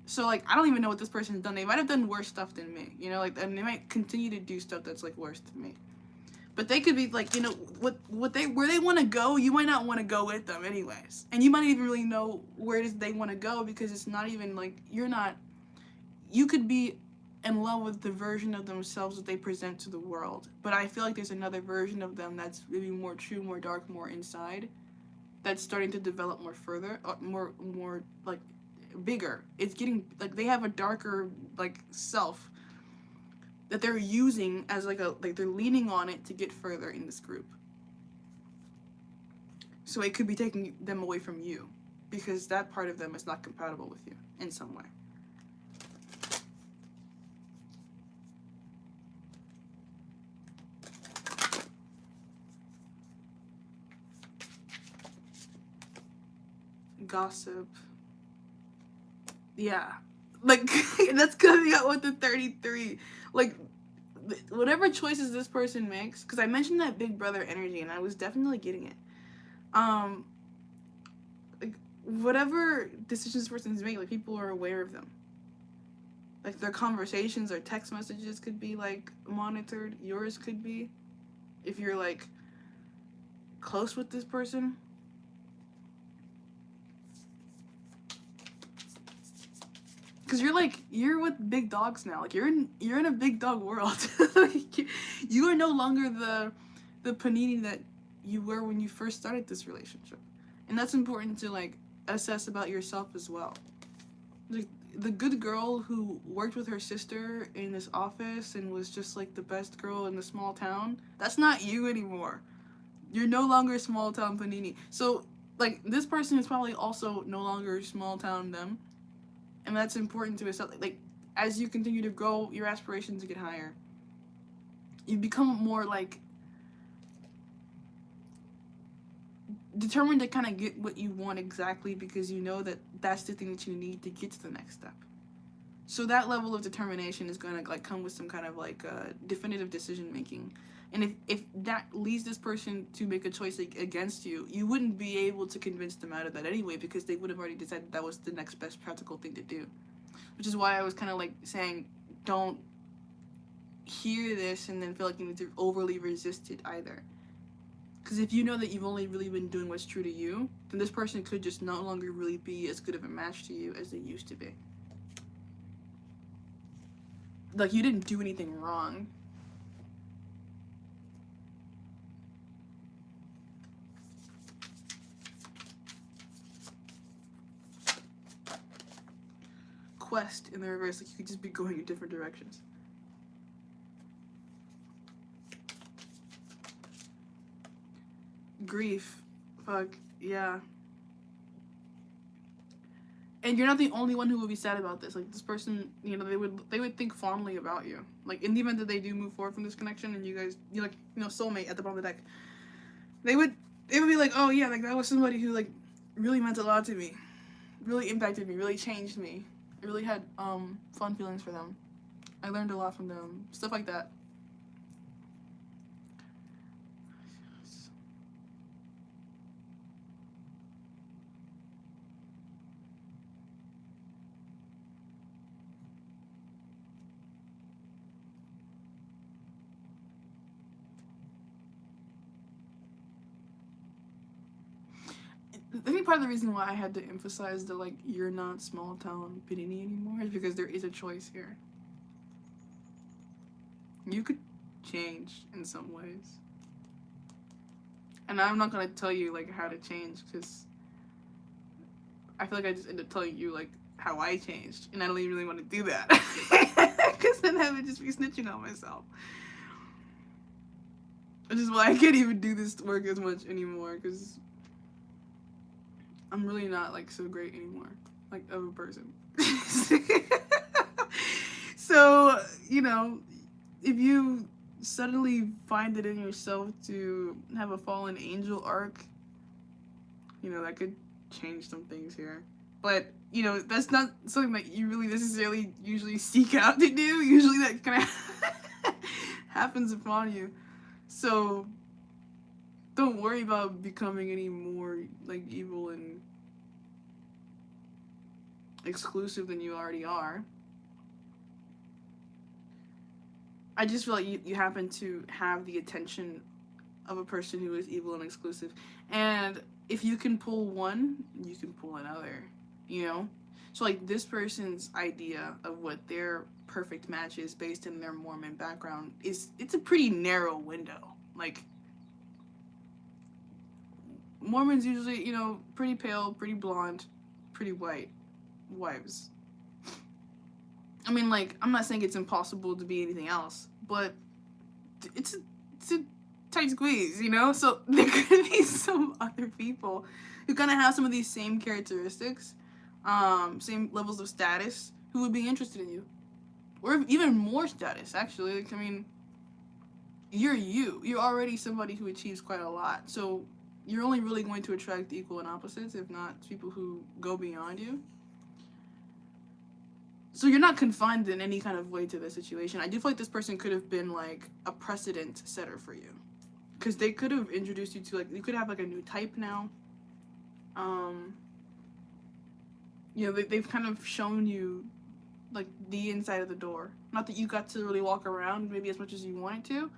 So, like, I don't even know what this person's done. They might have done worse stuff than me, like, and they might continue to do stuff that's like worse than me. But they could be like, where they want to go, you might not want to go with them anyways. And you might not even really know where it is they want to go, because it's not even like, you could be in love with the version of themselves that they present to the world. But I feel like there's another version of them that's maybe more true, more dark, more inside, that's starting to develop more further, more like bigger. It's getting like, they have a darker like self that they're using as like they're leaning on it to get further in this group. So it could be taking them away from you, because that part of them is not compatible with you in some way. Gossip. Yeah. Like, that's coming out with the 33. Like, whatever choices this person makes, because I mentioned that big brother energy, and I was definitely getting it. Like, whatever decisions this person's making, like, people are aware of them. Like, their conversations or text messages could be, like, monitored. Yours could be. if you're like close with this person. Cause you're with big dogs now. Like you're in a big dog world. Like, you are no longer the Panini that you were when you first started this relationship, and that's important to like assess about yourself as well. Like the good girl who worked with her sister in this office and was just like the best girl in the small town. That's not you anymore. You're no longer small town Panini. So like this person is probably also no longer small town them. And that's important to yourself. Like, as you continue to grow, your aspirations get higher. You become more, like, determined to kind of get what you want exactly because you know that that's the thing that you need to get to the next step. So that level of determination is going to, like, come with some kind of, like, definitive decision making. And if that leads this person to make a choice like, against you, you wouldn't be able to convince them out of that anyway because they would have already decided that was the next best practical thing to do. Which is why I was kind of like saying, don't hear this and then feel like you need to overly resist it either. Because if you know that you've only really been doing what's true to you, then this person could just no longer really be as good of a match to you as they used to be. Like, you didn't do anything wrong. Quest in the reverse, like you could just be going in different directions. Grief. Fuck, yeah. And you're not the only one who would be sad about this. Like, this person, you know, they would think fondly about you. Like, in the event that they do move forward from this connection and you guys, you're like, you know, soulmate at the bottom of the deck, they would be like, oh yeah, like that was somebody who like really meant a lot to me, really impacted me, really changed me. I really had fun feelings for them. I learned a lot from them. Stuff like that. I think part of the reason why I had to emphasize that like you're not small town Panini anymore is because there is a choice here. You could change in some ways. And I'm not gonna tell you like how to change because I feel like I just end up telling you like how I changed, and I don't even really want to do that because then I would just be snitching on myself. Which is why I can't even do this work as much anymore because I'm really not like so great anymore, like of a person. So, you know, if you suddenly find it in yourself to have a fallen angel arc, you know, that could change some things here. But, you know, that's not something that you really necessarily usually seek out to do. Usually that kind of happens upon you. So don't worry about becoming any more like evil and exclusive than you already are. I just feel like you happen to have the attention of a person who is evil and exclusive. And if you can pull one, you can pull another, you know? So like this person's idea of what their perfect match is based in their Mormon background it's a pretty narrow window. Like Mormons usually, you know, pretty pale, pretty blonde, pretty white wives. I mean, like, I'm not saying it's impossible to be anything else, but it's a tight squeeze, you know? So there could be some other people who kind of have some of these same characteristics, same levels of status, who would be interested in you. Or even more status, actually. Like, I mean, you're you. You're already somebody who achieves quite a lot. So you're only really going to attract equal and opposites, if not people who go beyond you. So you're not confined in any kind of way to the situation. I do feel like this person could have been like a precedent setter for you, because they could have introduced you to like, you could have like a new type now. You know, they've kind of shown you like the inside of the door. Not that you got to really walk around maybe as much as you wanted to,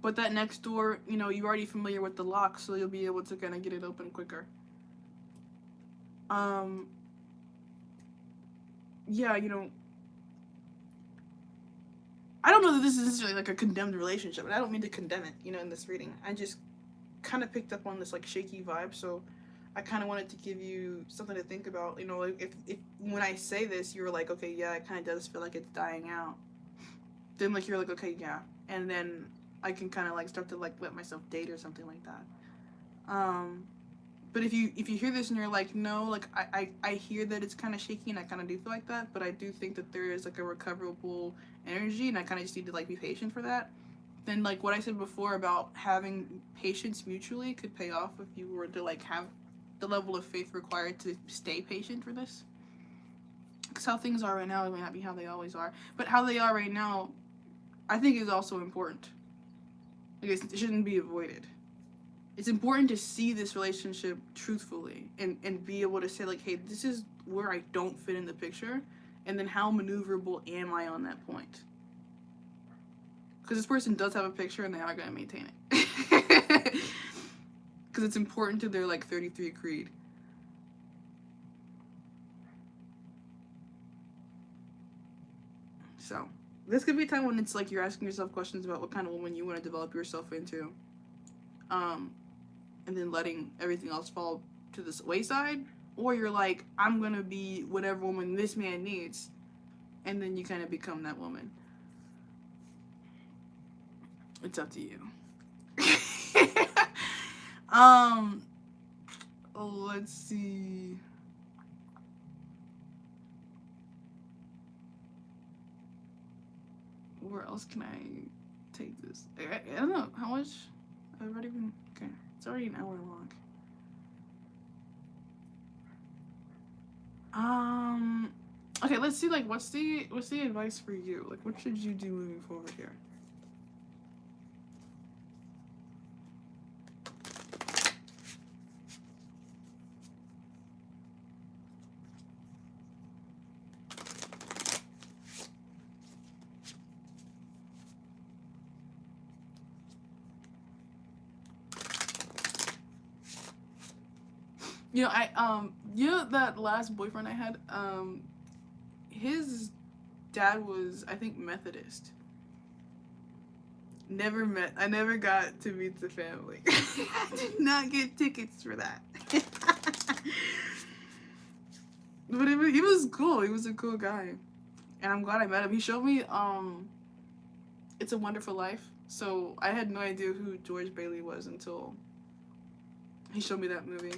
But that next door, you know, you're already familiar with the lock, so you'll be able to kind of get it open quicker. Yeah, you know, I don't know that this is necessarily like a condemned relationship, and I don't mean to condemn it, you know, in this reading. I just kind of picked up on this like shaky vibe, so I kind of wanted to give you something to think about. You know, like if when I say this, you're like, okay, yeah, it kind of does feel like it's dying out. Then like you're like, okay, yeah, and then I can kind of like start to like let myself date or something like that. But if you hear this and you're like, no, like I hear that it's kind of shaky and I kind of do feel like that, but I do think that there is like a recoverable energy and I kind of just need to like be patient for that. Then like what I said before about having patience mutually could pay off if you were to like have the level of faith required to stay patient for this. Because how things are right now, it may not be how they always are, but how they are right now, I think is also important. Like it shouldn't be avoided. It's important to see this relationship truthfully and be able to say like, hey, this is where I don't fit in the picture, and then how maneuverable am I on that point? Because this person does have a picture and they are going to maintain it. Because it's important to their like 33 creed. So this could be a time when it's like you're asking yourself questions about what kind of woman you want to develop yourself into. And then letting everything else fall to the wayside, or you're like, I'm gonna be whatever woman this man needs, and then you kind of become that woman. It's up to you. Let's see. Where else can I take this? I don't know how much. I've already been. Okay, it's already an hour long. Okay, let's see. Like, what's the advice for you? Like, what should you do moving forward here? You know, you know that last boyfriend I had, his dad was, I think, Methodist. I never got to meet the family. I did not get tickets for that. But he was cool. He was a cool guy. And I'm glad I met him. He showed me, It's a Wonderful Life. So I had no idea who George Bailey was until he showed me that movie.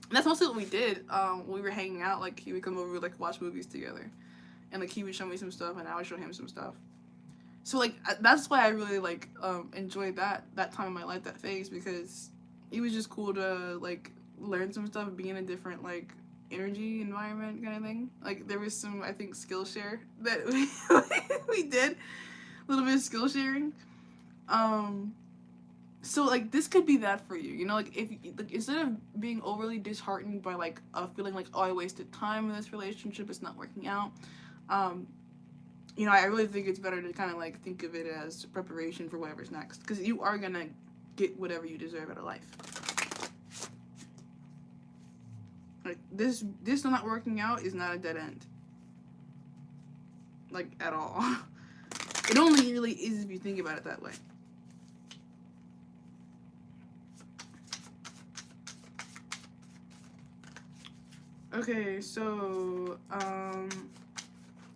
And that's mostly what we did. We were hanging out, like he would come over, like watch movies together, and like he would show me some stuff, and I would show him some stuff. So like that's why I really like enjoyed that time in my life, that phase, because it was just cool to like learn some stuff, be in a different like energy environment kind of thing. Like there was some, I think, Skillshare that we did, a little bit of skill sharing. So like this could be that for you, you know, like if like instead of being overly disheartened by like a feeling like, oh, I wasted time in this relationship, it's not working out, you know, I really think it's better to kind of like think of it as preparation for whatever's next, because you are gonna get whatever you deserve out of life. Like this not working out is not a dead end, like at all. It only really is if you think about it that way. Okay, so,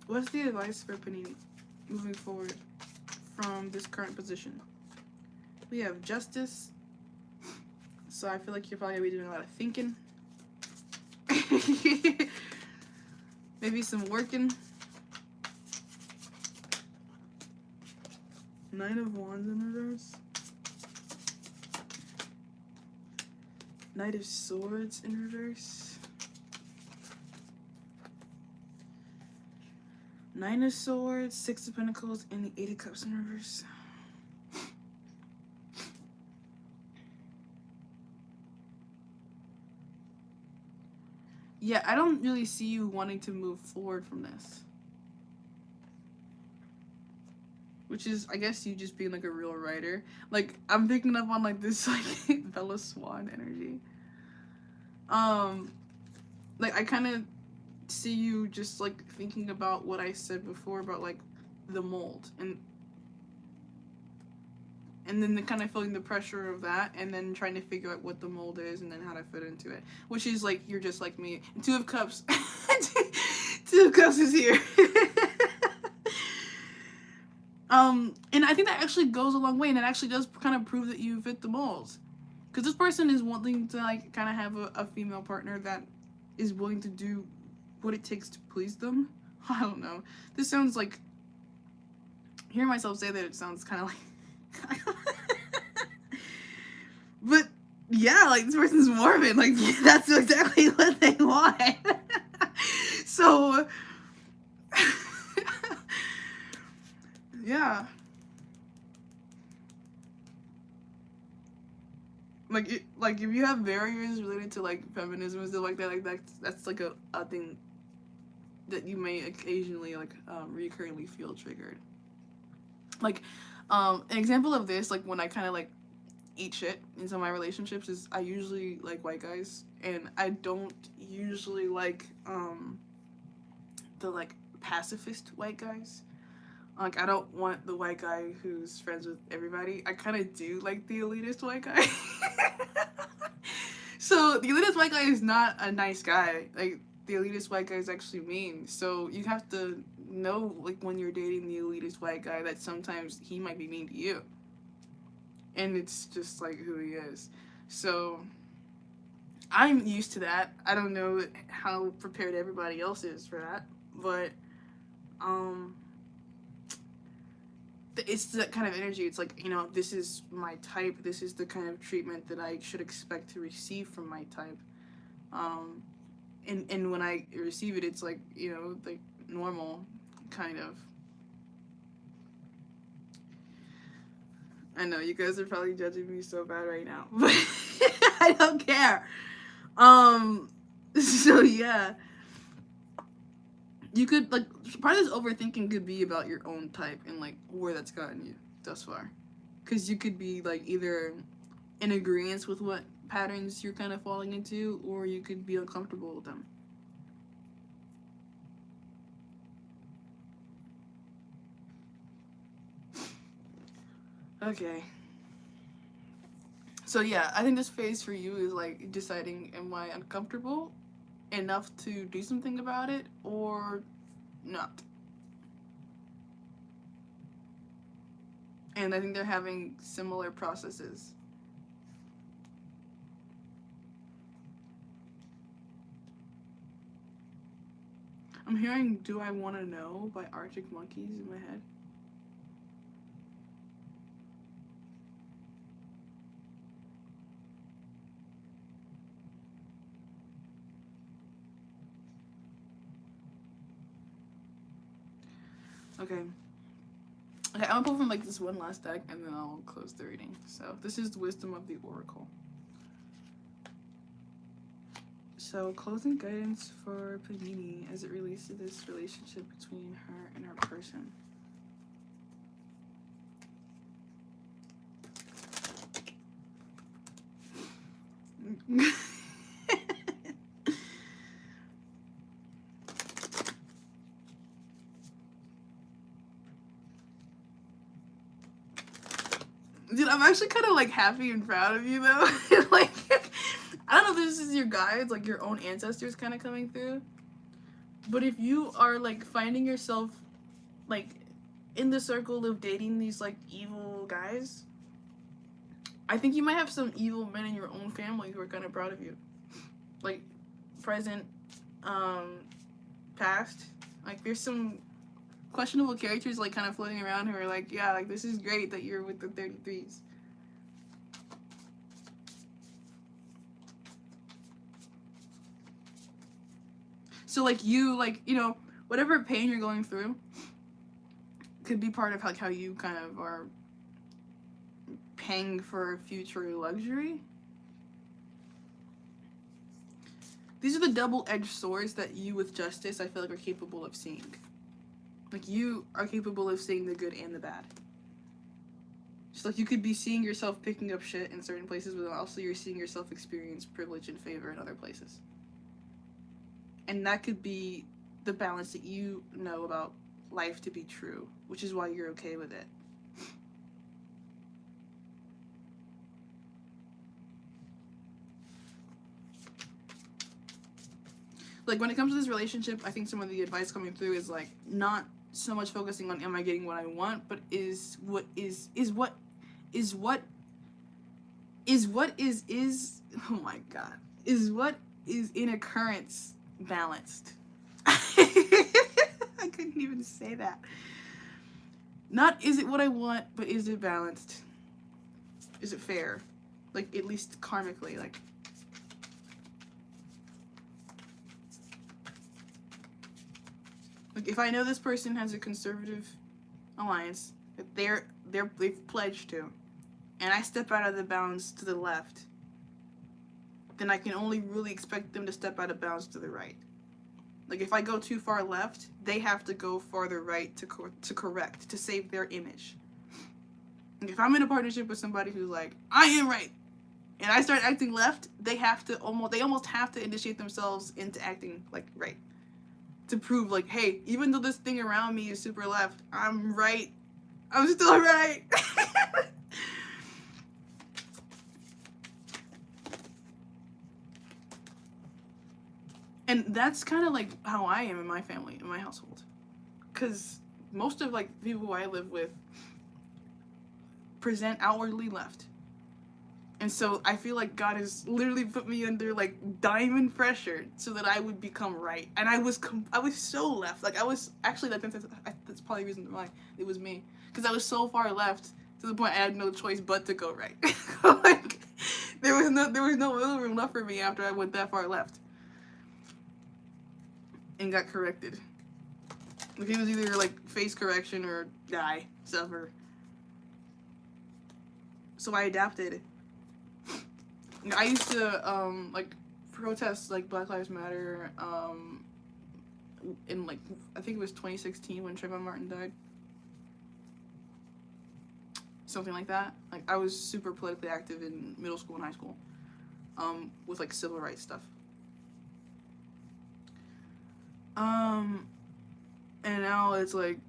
what's the advice for Panini moving forward from this current position? We have Justice, so I feel like you're probably going to be doing a lot of thinking. Maybe some working. Nine of Wands in reverse. Knight of Swords in reverse. Nine of Swords, Six of Pentacles, and the Eight of Cups in reverse. Yeah, I don't really see you wanting to move forward from this. which is, I guess, you just being like a real writer. Like, I'm picking up on like this like Bella Swan energy. Like, I kind of see you just like thinking about what I said before about like the mold, and then the kind of feeling the pressure of that, and then trying to figure out what the mold is and then how to fit into it, which is like, you're just like me. And Two of Cups. Two of Cups is here. And I think that actually goes a long way, and it actually does kind of prove that you fit the mold, because this person is wanting to like kind of have a female partner that is willing to do what it takes to please them. I don't know. This sounds like, hearing myself say that, it sounds kind of like but yeah, like, this person's morbid. Like, that's exactly what they want. So yeah, like if you have barriers related to like feminism and stuff like that, like that's like a thing that you may occasionally like recurrently feel triggered. Like, an example of this, like when I kind of like eat shit in some of my relationships, is I usually like white guys, and I don't usually like the like pacifist white guys. Like, I don't want the white guy who's friends with everybody. I kind of do like the elitist white guy. So the elitist white guy is not a nice guy. Like, the elitist white guy is actually mean. So you have to know, like, when you're dating the elitist white guy, that sometimes he might be mean to you. And it's just like who he is. So I'm used to that. I don't know how prepared everybody else is for that, but it's that kind of energy. It's like, you know, this is my type. This is the kind of treatment that I should expect to receive from my type. And when I receive it, it's like, you know, like normal, kind of. I know you guys are probably judging me so bad right now, but I don't care. So yeah, you could, like, part of this overthinking could be about your own type and like where that's gotten you thus far, because you could be like either in agreement with what patterns you're kind of falling into, or you could be uncomfortable with them. Okay. So yeah, I think this phase for you is like deciding, am I uncomfortable enough to do something about it or not? And I think they're having similar processes. I'm hearing Do I Want to Know by Arctic Monkeys in my head. Okay. Okay, I'm gonna pull from like this one last deck and then I'll close the reading. So this is the Wisdom of the Oracle. So closing guidance for Panini as it relates to this relationship between her and her person. Dude, I'm actually kind of like happy and proud of you though. Like, I don't know if this is your guides, like your own ancestors kind of coming through. But if you are like finding yourself like in the circle of dating these like evil guys, I think you might have some evil men in your own family who are kind of proud of you. Like, present, past. Like, there's some questionable characters like kind of floating around who are like, yeah, like, this is great that you're with the 33s. So like, you, like, you know, whatever pain you're going through could be part of like how you kind of are paying for future luxury. These are the double-edged swords that you with Justice, I feel like, are capable of seeing. Like, you are capable of seeing the good and the bad. So like you could be seeing yourself picking up shit in certain places, but also you're seeing yourself experience privilege and favor in other places. And that could be the balance that you know about life to be true, which is why you're okay with it. Like when it comes to this relationship, I think some of the advice coming through is like not so much focusing on am I getting what I want, but is what is oh my god, is what is in occurrence balanced. I couldn't even say that. Not is it what I want, but is it balanced? Is it fair? Like at least karmically, like if I know this person has a conservative alliance that they've pledged to, and I step out of the bounds to the left, then I can only really expect them to step out of bounds to the right. Like if I go too far left, they have to go farther right to correct, to save their image. Like if I'm in a partnership with somebody who's like, I am right, and I start acting left, they almost have to initiate themselves into acting like right. To prove like, hey, even though this thing around me is super left, I'm right. I'm still right. And that's kind of like how I am in my family, in my household. Because most of like people who I live with present outwardly left. And so I feel like God has literally put me under like diamond pressure so that I would become right. And I was so left. Like I was actually that's probably the reason why it was me, because I was so far left to the point I had no choice but to go right. Like there was no wiggle room left for me after I went that far left and got corrected. Like it was either like face correction or die, suffer. So I adapted. I used to like protest like Black Lives Matter in like I think it was 2016 when Trayvon Martin died. Something like that. Like I was super politically active in middle school and high school with like civil rights stuff. And now it's like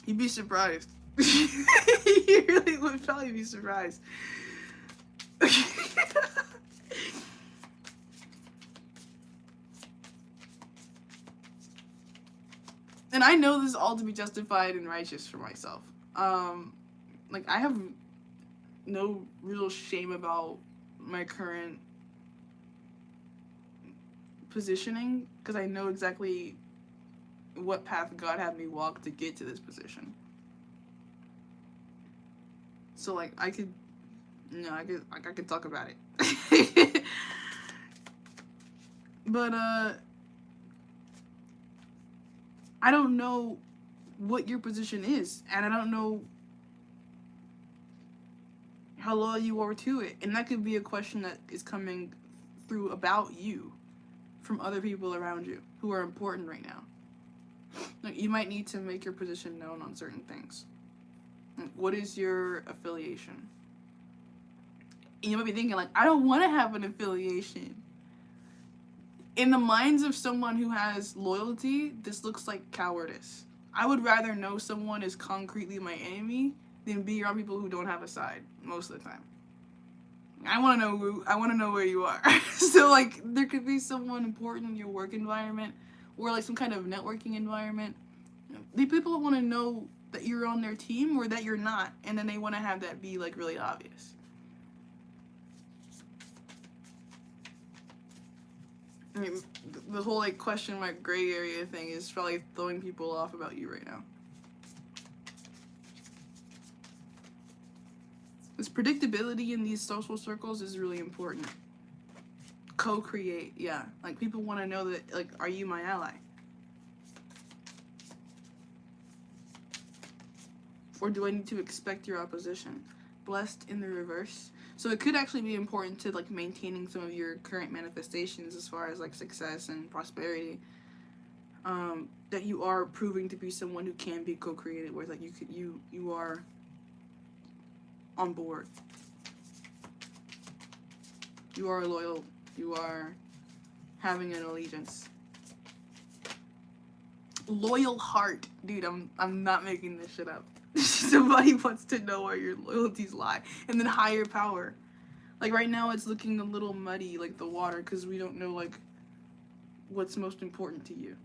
you'd be surprised. You really would probably be surprised. And I know this all to be justified and righteous for myself. Like I have no real shame about my current positioning because I know exactly what path God had me walk to get to this position. So like I could talk about it. But I don't know what your position is, and I don't know how loyal you are to it. And that could be a question that is coming through about you from other people around you who are important right now. Like, you might need to make your position known on certain things. Like, what is your affiliation? And you might be thinking, like, I don't want to have an affiliation. In the minds of someone who has loyalty, this looks like cowardice. I would rather know someone is concretely my enemy than be around people who don't have a side most of the time. I want to know where you are. So like there could be someone important in your work environment or like some kind of networking environment. The people want to know that you're on their team or that you're not, and then they want to have that be like really obvious. I mean, the whole like question mark gray area thing is probably throwing people off about you right now. This predictability in these social circles is really important. Co-create, yeah. Like people want to know that, like, are you my ally? Or do I need to expect your opposition? Blessed in the reverse. So it could actually be important to like maintaining some of your current manifestations as far as like success and prosperity. that you are proving to be someone who can be co-created, where like you are on board, you are loyal, you are having an allegiance. Loyal heart, dude. I'm not making this shit up. Somebody wants to know where your loyalties lie, and then higher power. Like right now, it's looking a little muddy, like the water, because we don't know like what's most important to you.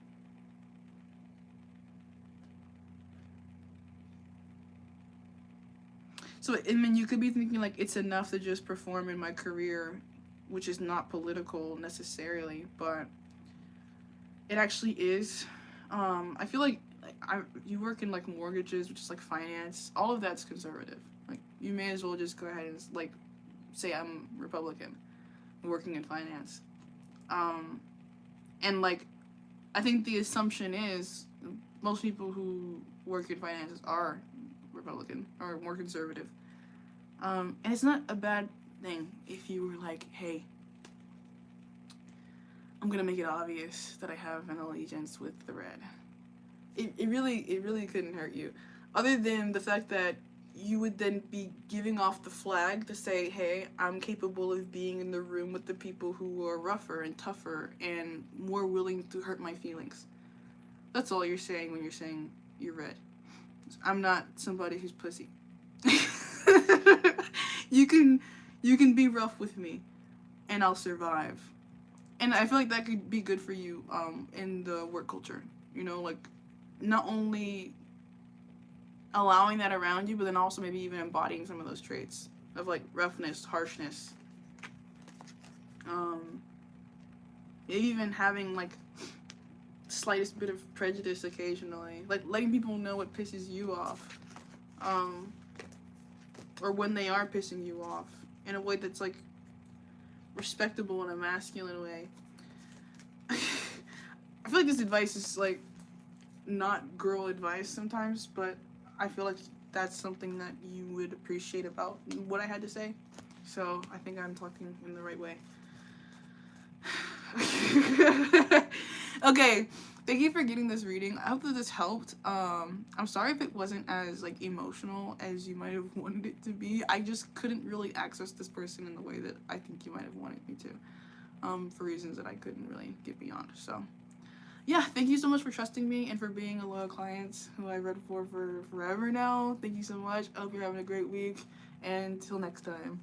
So I mean, you could be thinking like it's enough to just perform in my career, which is not political necessarily, but it actually is. I feel like you work in like mortgages, which is like finance. All of that's conservative. Like you may as well just go ahead and like say I'm Republican, working in finance. And like I think the assumption is most people who work in finance are Republican or more conservative. And it's not a bad thing if you were like, hey, I'm gonna make it obvious that I have an allegiance with the red. It really couldn't hurt you. Other than the fact that you would then be giving off the flag to say, hey, I'm capable of being in the room with the people who are rougher and tougher and more willing to hurt my feelings. That's all you're saying when you're saying you're red. I'm not somebody who's pussy. you can be rough with me and I'll survive. And I feel like that could be good for you in the work culture. You know, like not only allowing that around you, but then also maybe even embodying some of those traits of like roughness, harshness. Maybe even having like slightest bit of prejudice occasionally, like letting people know what pisses you off, or when they are pissing you off in a way that's like respectable in a masculine way. I feel like this advice is like not girl advice sometimes, but I feel like that's something that you would appreciate about what I had to say. So I think I'm talking in the right way. Okay, thank you for getting this reading. I hope that this helped. I'm sorry if it wasn't as like emotional as you might have wanted it to be. I just couldn't really access this person in the way that I think you might have wanted me to, for reasons that I couldn't really get beyond. So yeah, thank you so much for trusting me and for being a loyal client who I read for forever now. Thank you so much. I hope you're having a great week, and till next time.